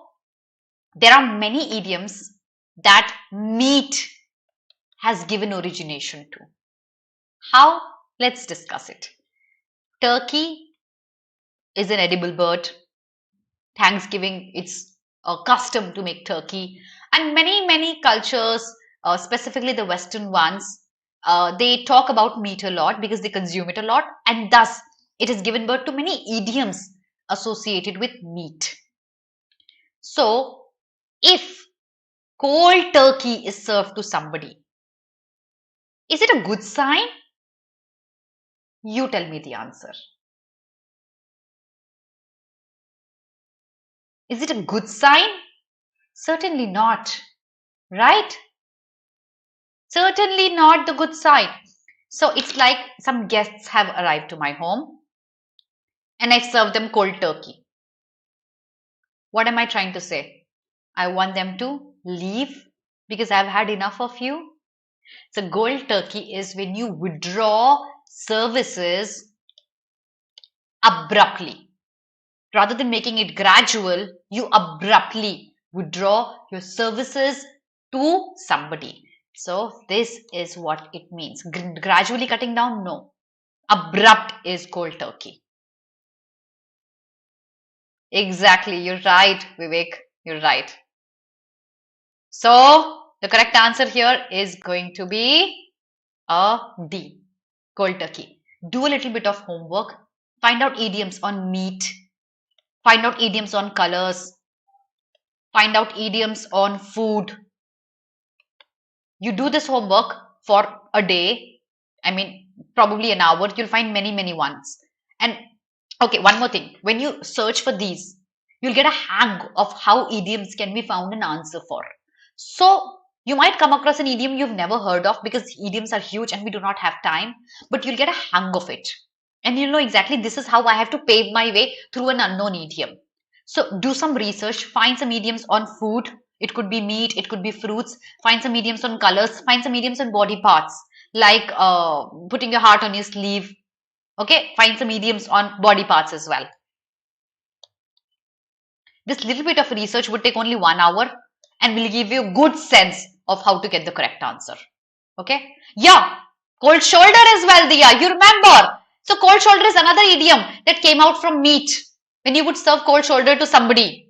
there are many idioms that meat has given origination to. How? Let's discuss it. Turkey is an edible bird. Thanksgiving, it's a custom to make turkey. And many cultures, specifically the Western ones, they talk about meat a lot because they consume it a lot. And thus, it has given birth to many idioms associated with meat. So, if cold turkey is served to somebody, is it a good sign? You tell me the answer. Is it a good sign? Certainly not, right? Certainly not the good sign. So it's like some guests have arrived to my home and I've served them cold turkey. What am I trying to say? I want them to leave because I've had enough of you. So cold turkey is when you withdraw services abruptly. Rather than making it gradual, you abruptly withdraw your services to somebody. So this is what it means. Gradually cutting down? No. Abrupt is cold turkey. Exactly. You're right, Vivek. You're right. So the correct answer here is going to be a D. Cold turkey. Do a little bit of homework. Find out idioms on meat. Find out idioms on colors. Find out idioms on food. You do this homework for a day. I mean, probably an hour. You'll find many ones. And okay, one more thing. When you search for these, you'll get a hang of how idioms can be found and answer for. So you might come across an idiom you've never heard of because idioms are huge and we do not have time. But you'll get a hang of it. And you'll know exactly this is how I have to pave my way through an unknown idiom. So do some research, find some idioms on food. It could be meat, it could be fruits. Find some idioms on colors, find some idioms on body parts, like putting your heart on your sleeve. Okay, find some idioms on body parts as well. This little bit of research would take only 1 hour and will give you a good sense of how to get the correct answer. Okay, yeah. Cold shoulder as well, Diya. You remember? So cold shoulder is another idiom that came out from meat. When you would serve cold shoulder to somebody,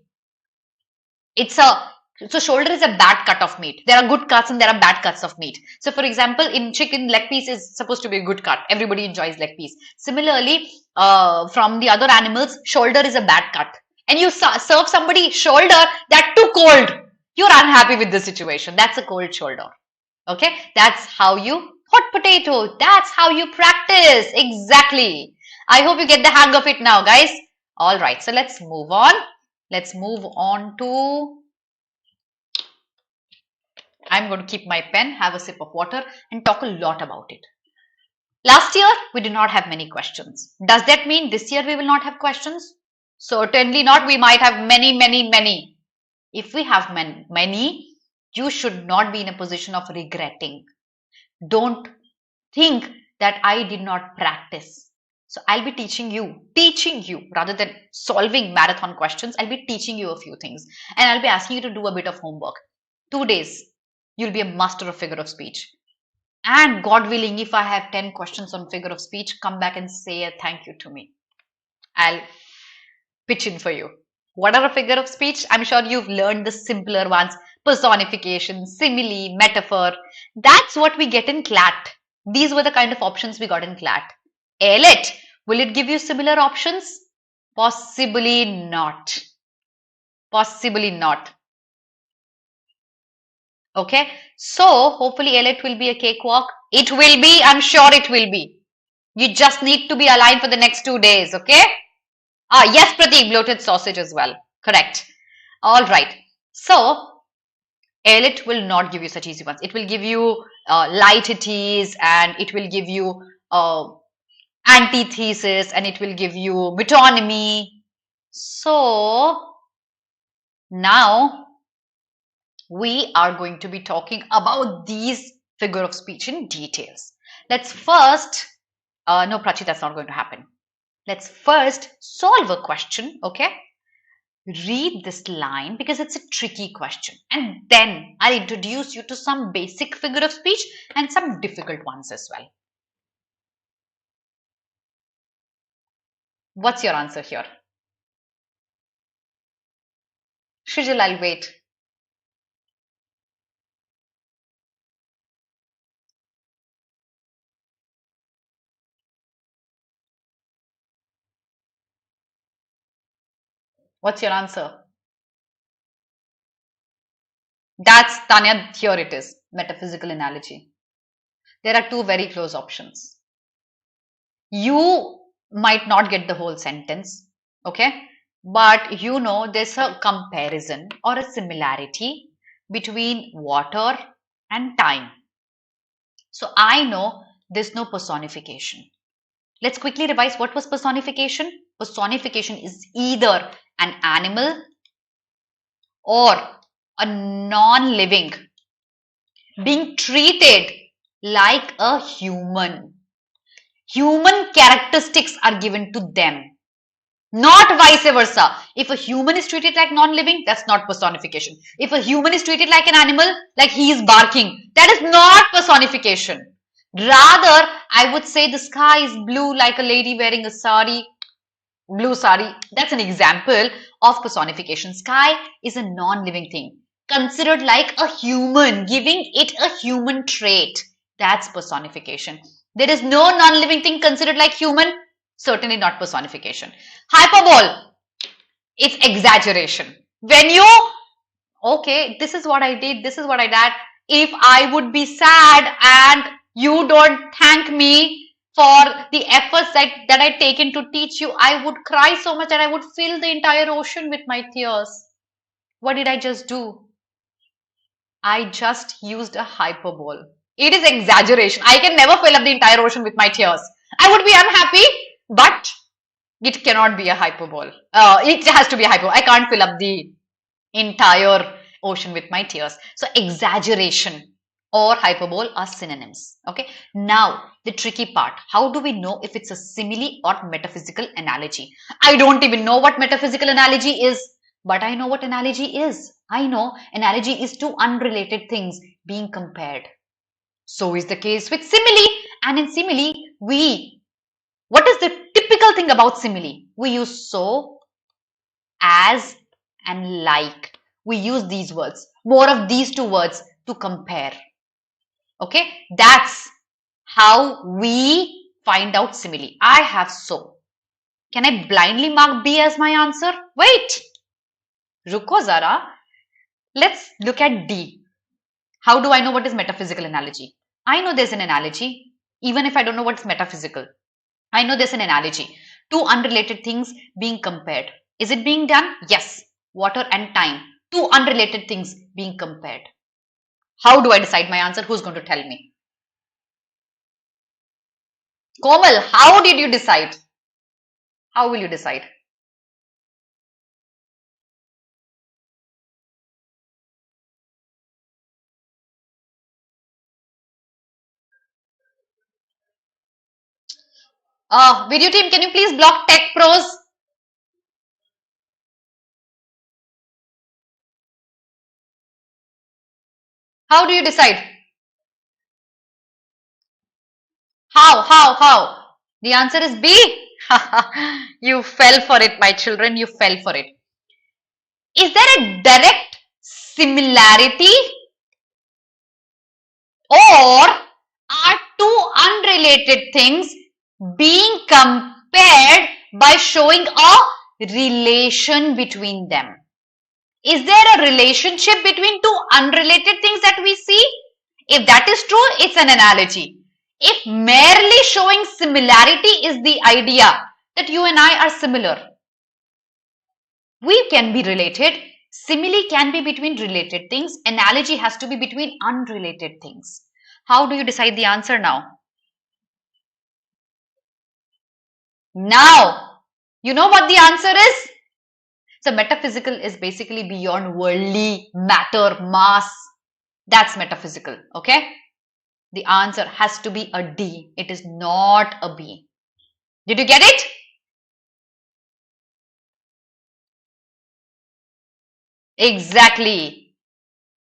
so shoulder is a bad cut of meat. There are good cuts and there are bad cuts of meat. So for example, in chicken, leg piece is supposed to be a good cut. Everybody enjoys leg piece. Similarly, from the other animals, shoulder is a bad cut. And you serve somebody shoulder, that too cold. You're unhappy with the situation. That's a cold shoulder. Okay, that's how you hot potato. That's how you practice. Exactly. I hope you get the hang of it now, guys. All right, so let's move on. Let's move on to, I'm going to keep my pen, have a sip of water and talk a lot about it. Last year, we did not have many questions. Does that mean this year we will not have questions? Certainly not. We might have many. If we have many, you should not be in a position of regretting. Don't think that I did not practice. So I'll be teaching you rather than solving marathon questions. I'll be teaching you a few things and I'll be asking you to do a bit of homework. 2 days, you'll be a master of figure of speech. And God willing, if I have 10 questions on figure of speech, come back and say a thank you to me. I'll pitch in for you. What are a figure of speech? I'm sure you've learned the simpler ones. Personification, simile, metaphor. That's what we get in CLAT. These were the kind of options we got in CLAT. AILET, will it give you similar options? Possibly not. Possibly not. Okay, so hopefully AILET will be a cakewalk. It will be, I'm sure it will be. You just need to be aligned for the next 2 days, okay? Yes, Pratik, bloated sausage as well. Correct. All right. So, AILET will not give you such easy ones. It will give you lightities and it will give you antithesis and it will give you metonymy. So, now we are going to be talking about these figure of speech in details. Let's first, no Prachi, that's not going to happen. Let's first solve a question, okay? Read this line because it's a tricky question. And then I'll introduce you to some basic figure of speech and some difficult ones as well. What's your answer here? Shrijal, I'll wait. What's your answer? That's Tanya, here it is, metaphysical analogy. There are 2 very close options. You might not get the whole sentence, okay? But you know there's a comparison or a similarity between water and time. So I know there's no personification. Let's quickly revise what was personification. Personification is either an animal or a non-living being treated like a human. Human characteristics are given to them, not vice versa. If a human is treated like non-living, that's not personification. If a human is treated like an animal, like he is barking, that is not personification. Rather, I would say the sky is blue like a lady wearing a sari, blue sari. That's an example of personification. Sky is a non-living thing, considered like a human, giving it a human trait. That's personification. There is no non-living thing considered like human, certainly not personification. Hyperbole, it's exaggeration. When you, okay, this is what I did, this is what I did. If I would be sad and you don't thank me for the efforts that I taken to teach you, I would cry so much that I would fill the entire ocean with my tears. What did I just do? I just used a hyperbole. It is exaggeration. I can never fill up the entire ocean with my tears. I would be unhappy, but it cannot be a hyperbole. It has to be a hyperbole. I can't fill up the entire ocean with my tears. So exaggeration or hyperbole are synonyms. Okay. Now the tricky part. How do we know if it's a simile or metaphysical analogy? I don't even know what metaphysical analogy is, but I know what analogy is. I know analogy is two unrelated things being compared. So is the case with simile. And in simile, what is the typical thing about simile? We use so, as, and like. We use these words, more of these two words to compare. Okay, that's how we find out simile. I have so. Can I blindly mark B as my answer? Wait, ruko zara. Let's look at D. How do I know what is metaphysical analogy? I know there's an analogy, even if I don't know what's metaphysical. I know there's an analogy. Two unrelated things being compared. Is it being done? Yes. Water and time. Two unrelated things being compared. How do I decide my answer? Who's going to tell me? Komal, how did you decide? How will you decide? Video team, can you please block Tech Pros? How do you decide? How? The answer is B. You fell for it, my children. You fell for it. Is there a direct similarity, or are two unrelated things being compared by showing a relation between them? Is there a relationship between two unrelated things that we see? If that is true, it's an analogy. If merely showing similarity is the idea that you and I are similar, we can be related. Simile can be between related things. Analogy has to be between unrelated things. How do you decide the answer now? Now, you know what the answer is? So metaphysical is basically beyond worldly matter, mass. That's metaphysical, okay? The answer has to be a D. It is not a B. Did you get it? Exactly.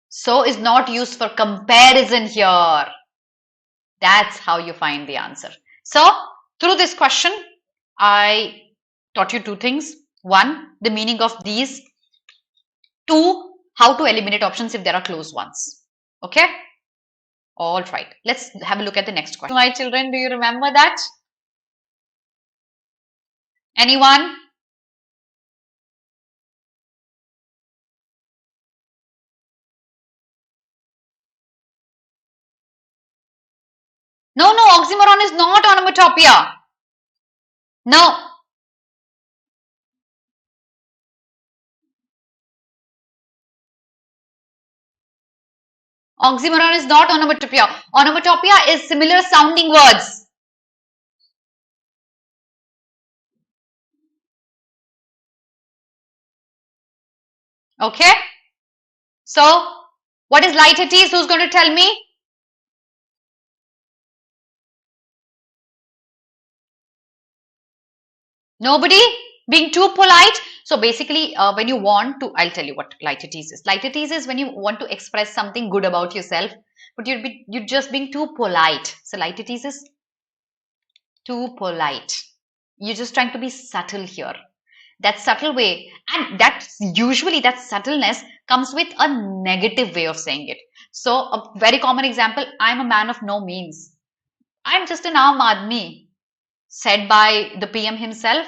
So is not used for comparison here. That's how you find the answer. So through this question, I taught you two things. One, the meaning of these. Two, how to eliminate options if there are close ones. Okay? All right. Let's have a look at the next question. My children, do you remember that? Anyone? No, oxymoron is not onomatopoeia. No. Oxymoron is not onomatopoeia. Onomatopoeia is similar sounding words. Okay? So, what is light it is? Who's going to tell me? Nobody? Being too polite? So basically, when you want to, I'll tell you what lightities is. Lightities is when you want to express something good about yourself, but you're just being too polite. So lightities is too polite. You're just trying to be subtle here. That subtle way, and that's usually that subtleness comes with a negative way of saying it. So a very common example, I'm a man of no means. I'm just an aam aadmi, said by the PM himself.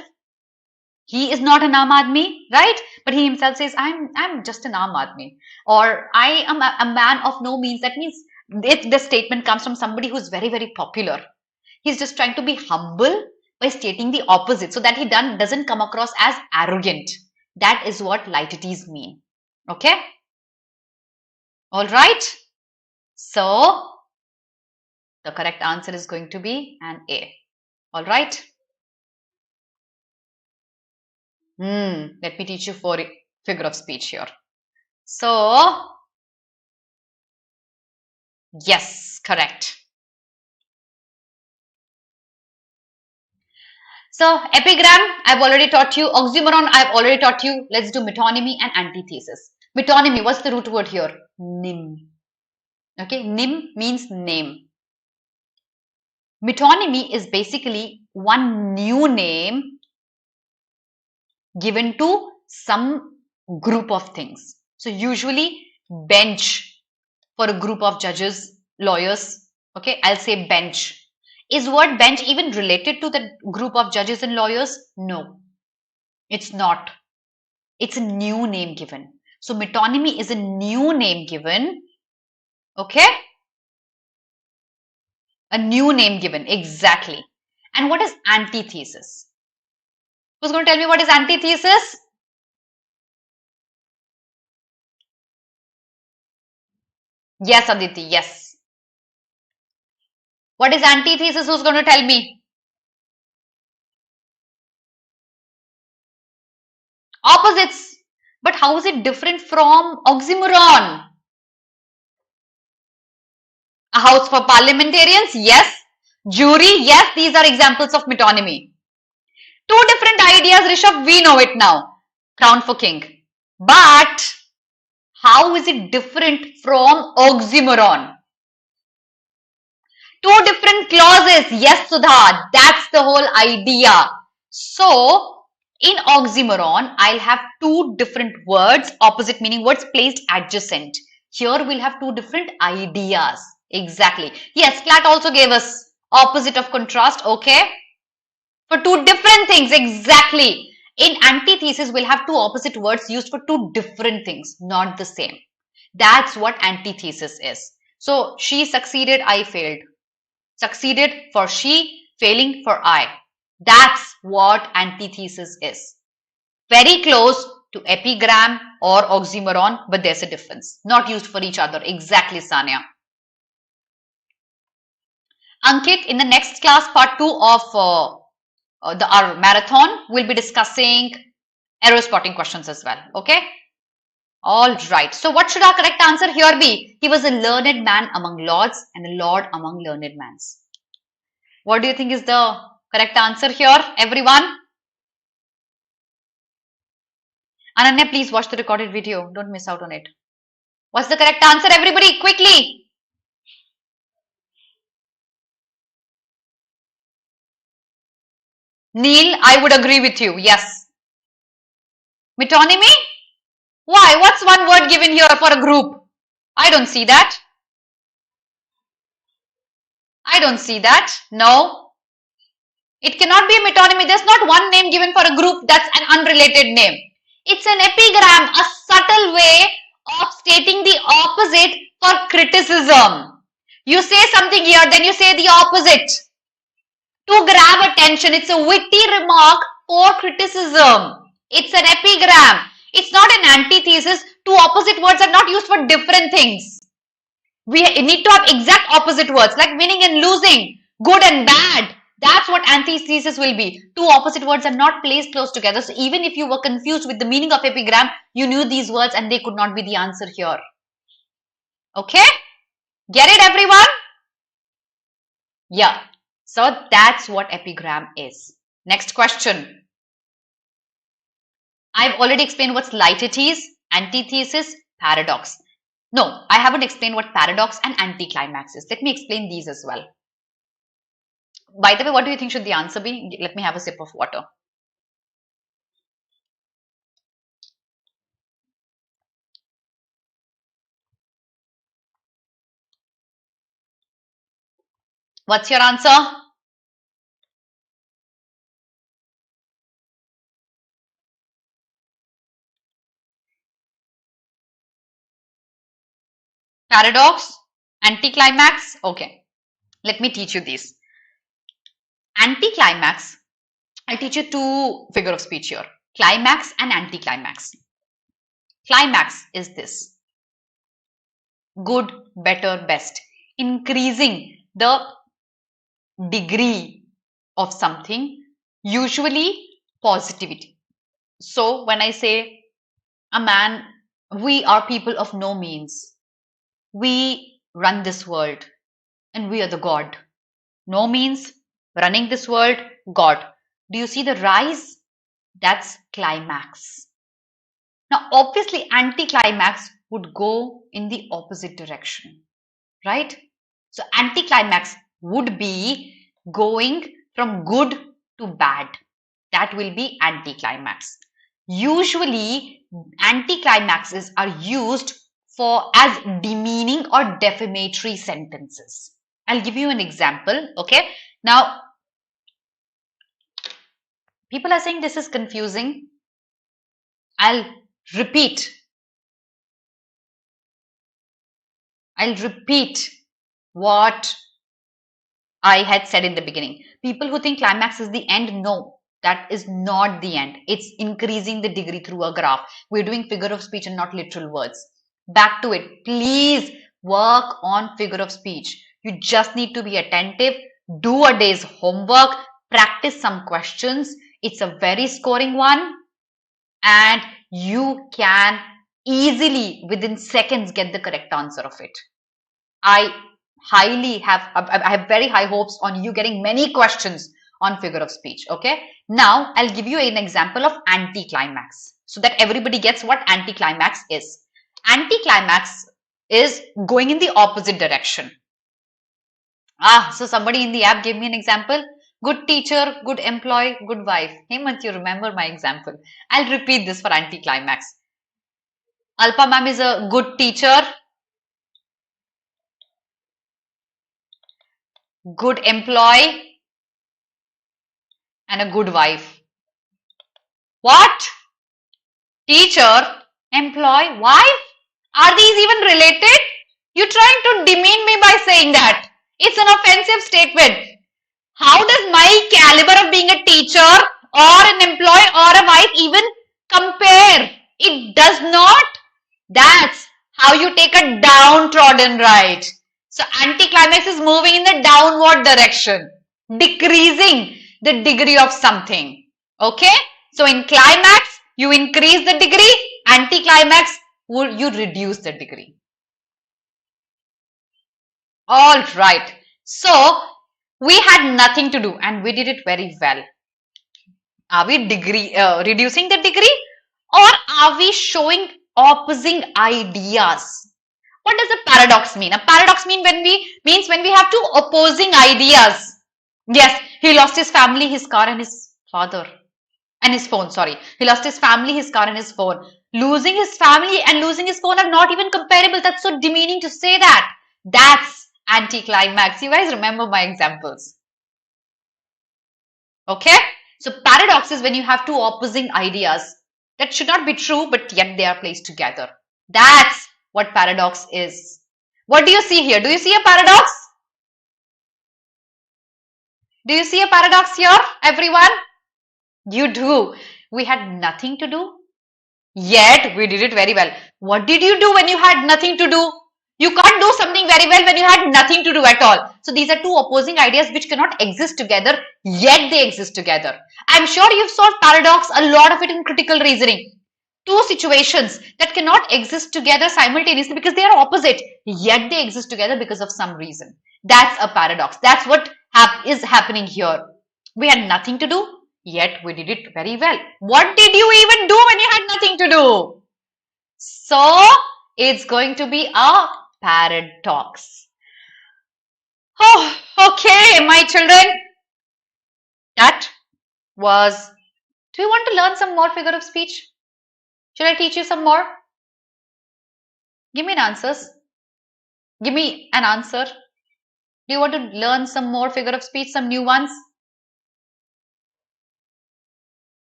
He is not an aam aadmi, right? But he himself says, I'm just an aam aadmi. Or I am a man of no means. That means if the statement comes from somebody who's very, very popular, he's just trying to be humble by stating the opposite so that he doesn't come across as arrogant. That is what lightities mean. Okay? All right? So, the correct answer is going to be an A. All right? Let me teach you for figure of speech here. So, yes, correct. So, epigram, I've already taught you. Oxymoron, I've already taught you. Let's do metonymy and antithesis. Metonymy, what's the root word here? Nym. Okay, nim means name. Metonymy is basically one new name given to some group of things. So usually bench for a group of judges, lawyers. Okay, I'll say bench. Is word bench even related to the group of judges and lawyers? No, it's not. It's a new name given. So metonymy is a new name given. Okay, a new name given, exactly. And what is antithesis? Who's going to tell me what is antithesis? Yes, Aditi, yes. What is antithesis? Who's going to tell me? Opposites. But how is it different from oxymoron? A house for parliamentarians? Yes. Jury? Yes, these are examples of metonymy. Two different ideas, Rishabh, we know it now. Crown for king. But how is it different from oxymoron? Two different clauses. Yes, Sudha, that's the whole idea. So, in oxymoron, I'll have two different words, opposite meaning words placed adjacent. Here we'll have two different ideas. Exactly. Yes, Flat also gave us opposite of contrast. Okay. For two different things. Exactly. In antithesis, we'll have two opposite words used for two different things, not the same. That's what antithesis is. So, she succeeded, I failed. Succeeded for she, failing for I. That's what antithesis is. Very close to epigram or oxymoron, but there's a difference. Not used for each other. Exactly, Sanya. Ankit, in the next class, part 2 of our marathon, we'll be discussing error spotting questions as well. Okay? All right. So what should our correct answer here be? He was a learned man among lords and a lord among learned mans. What do you think is the correct answer here, everyone? Ananya, please watch the recorded video. Don't miss out on it. What's the correct answer, everybody? Quickly. Neil, I would agree with you. Yes. Metonymy? Why? What's one word given here for a group? I don't see that. I don't see that. No. It cannot be a metonymy. There's not one name given for a group that's an unrelated name. It's an epigram, a subtle way of stating the opposite for criticism. You say something here, then you say the opposite. To grab attention, it's a witty remark for criticism. It's an epigram. It's not an antithesis. Two opposite words are not used for different things. We need to have exact opposite words like winning and losing, good and bad. That's what antithesis will be. Two opposite words are not placed close together. So even if you were confused with the meaning of epigram, you knew these words and they could not be the answer here. Okay? Get it, everyone? Yeah. So that's what epigram is. Next question. I've already explained what slighted is, antithesis, paradox. No, I haven't explained what paradox and anticlimax is. Let me explain these as well. By the way, what do you think should the answer be? Let me have a sip of water. What's your answer? Paradox, anticlimax. Okay, let me teach you these. Anticlimax, I'll teach you two figure of speech here. Climax and anticlimax. Climax is this. Good, better, best. Increasing the degree of something, usually positivity. So when I say a man, we are people of no means. We run this world and we are the God. No means running this world, God. Do you see the rise? That's climax. Now, obviously, anticlimax would go in the opposite direction. right? So anticlimax would be going from good to bad. That will be anticlimax. Usually, anticlimaxes are used for as demeaning or defamatory sentences. I'll give you an example. Okay. Now, people are saying this is confusing. I'll repeat. I'll repeat what I had said in the beginning. People who think climax is the end, no, that is not the end. It's increasing the degree through a graph. We're doing figure of speech and not literal words. Back to it. Please work on figure of speech. You just need to be attentive, do a day's homework, practice some questions. It's a very scoring one, and you can easily within seconds get the correct answer of it. I have very high hopes on you getting many questions on figure of speech. Okay. Now I'll give you an example of anticlimax so that everybody gets what anticlimax is. Anticlimax is going in the opposite direction. So somebody in the app gave me an example. Good teacher, good employee, good wife. Hemant, you remember my example. I'll repeat this for anticlimax. Alpa ma'am is a good teacher, good employee, and a good wife. What? Teacher, employee, wife? Are these even related? You're trying to demean me by saying that. It's an offensive statement. How does my caliber of being a teacher or an employee or a wife even compare? It does not. That's how you take a downtrodden right. So anticlimax is moving in the downward direction, decreasing the degree of something. Okay? So in climax, you increase the degree. Anticlimax, you reduce the degree. All right. So we had nothing to do and we did it very well. Are we reducing the degree, or are we showing opposing ideas? What does a paradox mean? A paradox means when we have two opposing ideas. Yes, he lost his family, his car, and his father. And his phone, sorry. He lost his family, his car, and his phone. Losing his family and losing his phone are not even comparable. That's so demeaning to say that. That's anticlimax. You guys remember my examples. Okay? So paradox is when you have two opposing ideas that should not be true, but yet they are placed together. That's what paradox is. What do you see here? Do you see a paradox? Do you see a paradox here, everyone? You do. We had nothing to do, yet we did it very well. What did you do when you had nothing to do? You can't do something very well when you had nothing to do at all. So these are two opposing ideas which cannot exist together, yet they exist together. I'm sure you've solved paradox, a lot of it in critical reasoning. Two situations that cannot exist together simultaneously because they are opposite, yet they exist together because of some reason. That's a paradox. That's what is happening here. We had nothing to do, yet we did it very well. What did you even do when you had nothing to do? So it's going to be a paradox. Oh, okay, my children. That was. Do you want to learn some more figure of speech? Should I teach you some more? Give me an answers. Give me an answer. Do you want to learn some more figure of speech, some new ones?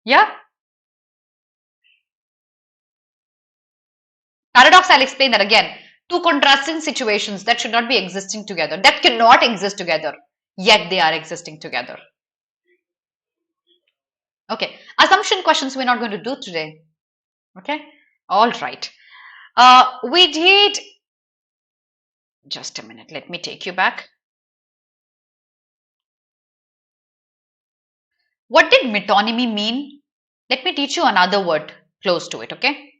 Yeah? Paradox, I'll explain that again. Two contrasting situations that should not be existing together, that cannot exist together, yet they are existing together. Okay, assumption questions we're not going to do today. Okay, all right. We did, just a minute, let me take you back. What did metonymy mean? Let me teach you another word close to it, okay?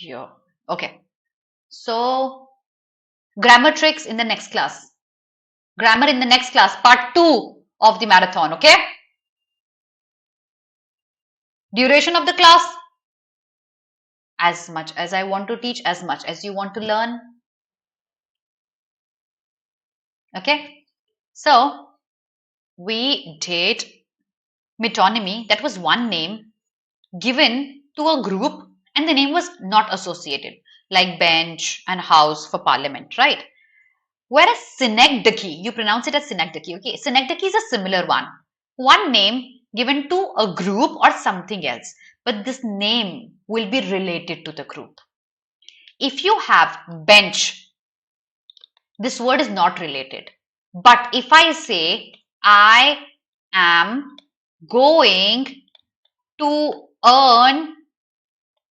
Yeah. Okay. So Grammar tricks in the next class. Grammar in the next class, part 2 of the marathon, okay? Duration of the class, as much as I want to teach, as much as you want to learn. Okay? So, we did metonymy. That was one name given to a group and the name was not associated, like bench and house for parliament, right? Whereas synecdoche, you pronounce it as synecdoche, okay? Synecdoche is a similar one. One name given to a group or something else, but this name will be related to the group. If you have bench, this word is not related. But if I say, I am going to earn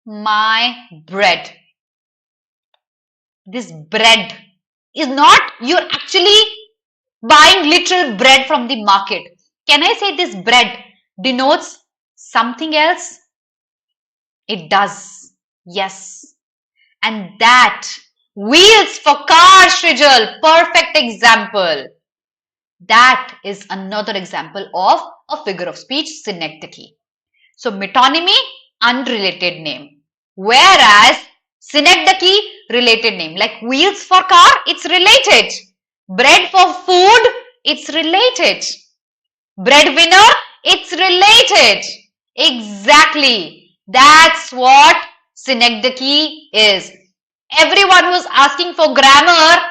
my bread, this bread is not, you're actually buying literal bread from the market. Can I say this bread denotes something else? It does. Yes. And that wheels for car, Srijal, perfect example. That is another example of a figure of speech, synecdoche. So metonymy, unrelated name. Whereas synecdoche, related name. Like wheels for car, it's related. Bread for food, it's related. Breadwinner, it's related. Exactly. That's what synecdoche is. Everyone who's asking for grammar,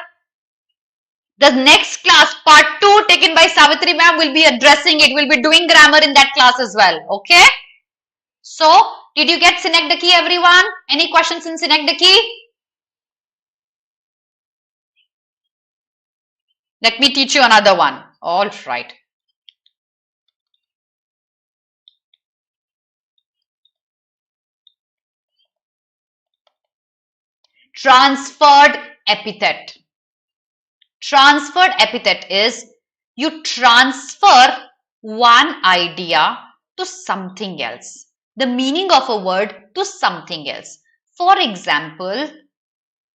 the next class, part 2 taken by Savitri ma'am, will be addressing it. We'll be doing grammar in that class as well. Okay? So, did you get synecdoche, everyone? Any questions in synecdoche? Let me teach you another one. All right. Transferred epithet. Transferred epithet is you transfer one idea to something else. The meaning of a word to something else. For example,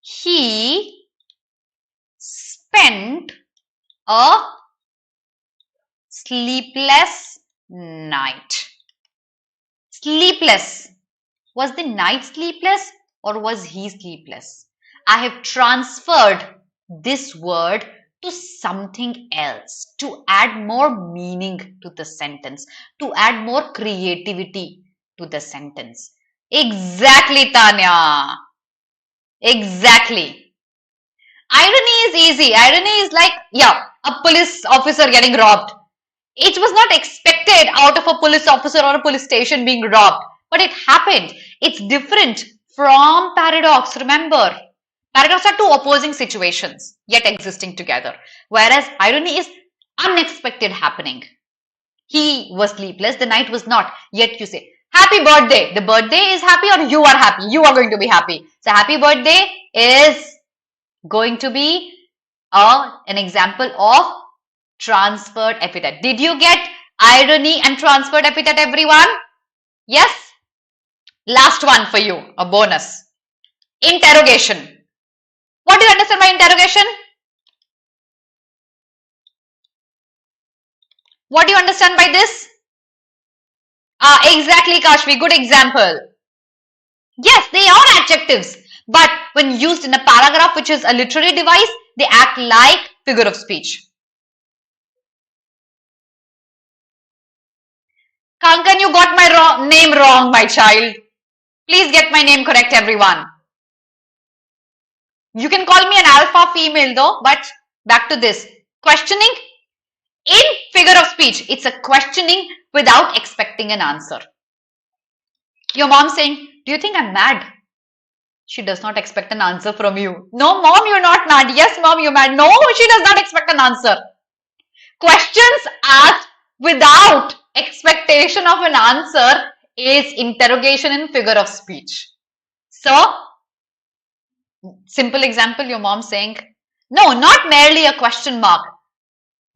he spent a sleepless night. Sleepless. Was the night sleepless or was he sleepless? I have transferred this word to something else to add more meaning to the sentence, to add more creativity to the sentence. Exactly, Tanya. Exactly. Irony is easy. Irony is like, yeah, a police officer getting robbed. It was not expected out of a police officer or a police station being robbed, but it happened. It's different from paradox. Remember, paradox are two opposing situations yet existing together, whereas irony is unexpected happening. He was sleepless, the night was not, yet you say, happy birthday. The birthday is happy or you are happy. You are going to be happy. So happy birthday is going to be an example of transferred epithet. Did you get irony and transferred epithet, everyone? Yes? Last one for you, a bonus. Interrogation. What do you understand by interrogation? What do you understand by this? Exactly, Kashvi. Good example. Yes, they are adjectives. But when used in a paragraph, which is a literary device, they act like figure of speech. Kankan, you got my name wrong, my child. Please get my name correct, everyone. You can call me an alpha female though, but back to this. Questioning in figure of speech. It's a questioning without expecting an answer. Your mom saying, do you think I'm mad? She does not expect an answer from you. No, mom, you're not mad. Yes, mom, you're mad. No, she does not expect an answer. Questions asked without expectation of an answer is interrogation in figure of speech. So, simple example, your mom saying, no, not merely a question mark.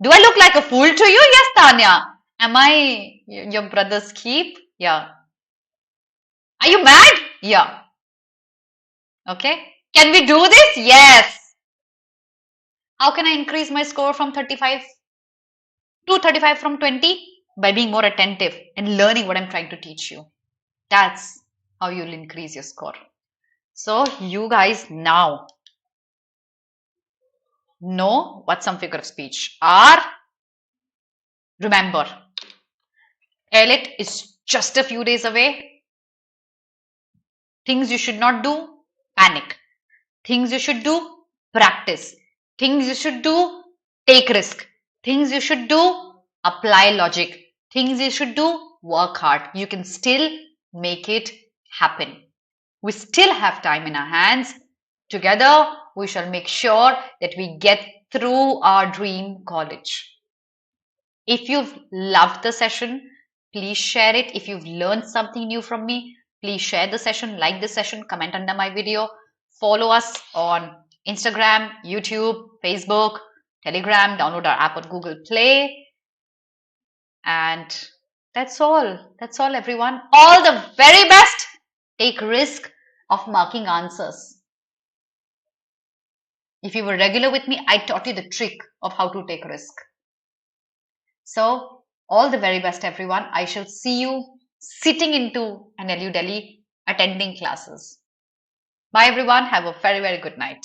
Do I look like a fool to you? Yes, Tanya. Am I your brother's keep? Yeah. Are you mad? Yeah. Okay. Can we do this? Yes. How can I increase my score from 35 to 35 from 20? By being more attentive and learning what I'm trying to teach you. That's how you'll increase your score. So you guys now know what some figure of speech are. Remember, AILET is just a few days away. Things you should not do, panic. Things you should do, practice. Things you should do, take risk. Things you should do, apply logic. Things you should do, work hard. You can still make it happen. We still have time in our hands. Together, we shall make sure that we get through our dream college. If you've loved the session, please share it. If you've learned something new from me, please share the session, like the session, comment under my video. Follow us on Instagram, YouTube, Facebook, Telegram, download our app on Google Play. And that's all. That's all, everyone. All the very best. Take risk of marking answers. If you were regular with me, I taught you the trick of how to take risk. So, all the very best, everyone. I shall see you sitting into an LU Delhi attending classes. Bye, everyone. Have a very, very good night.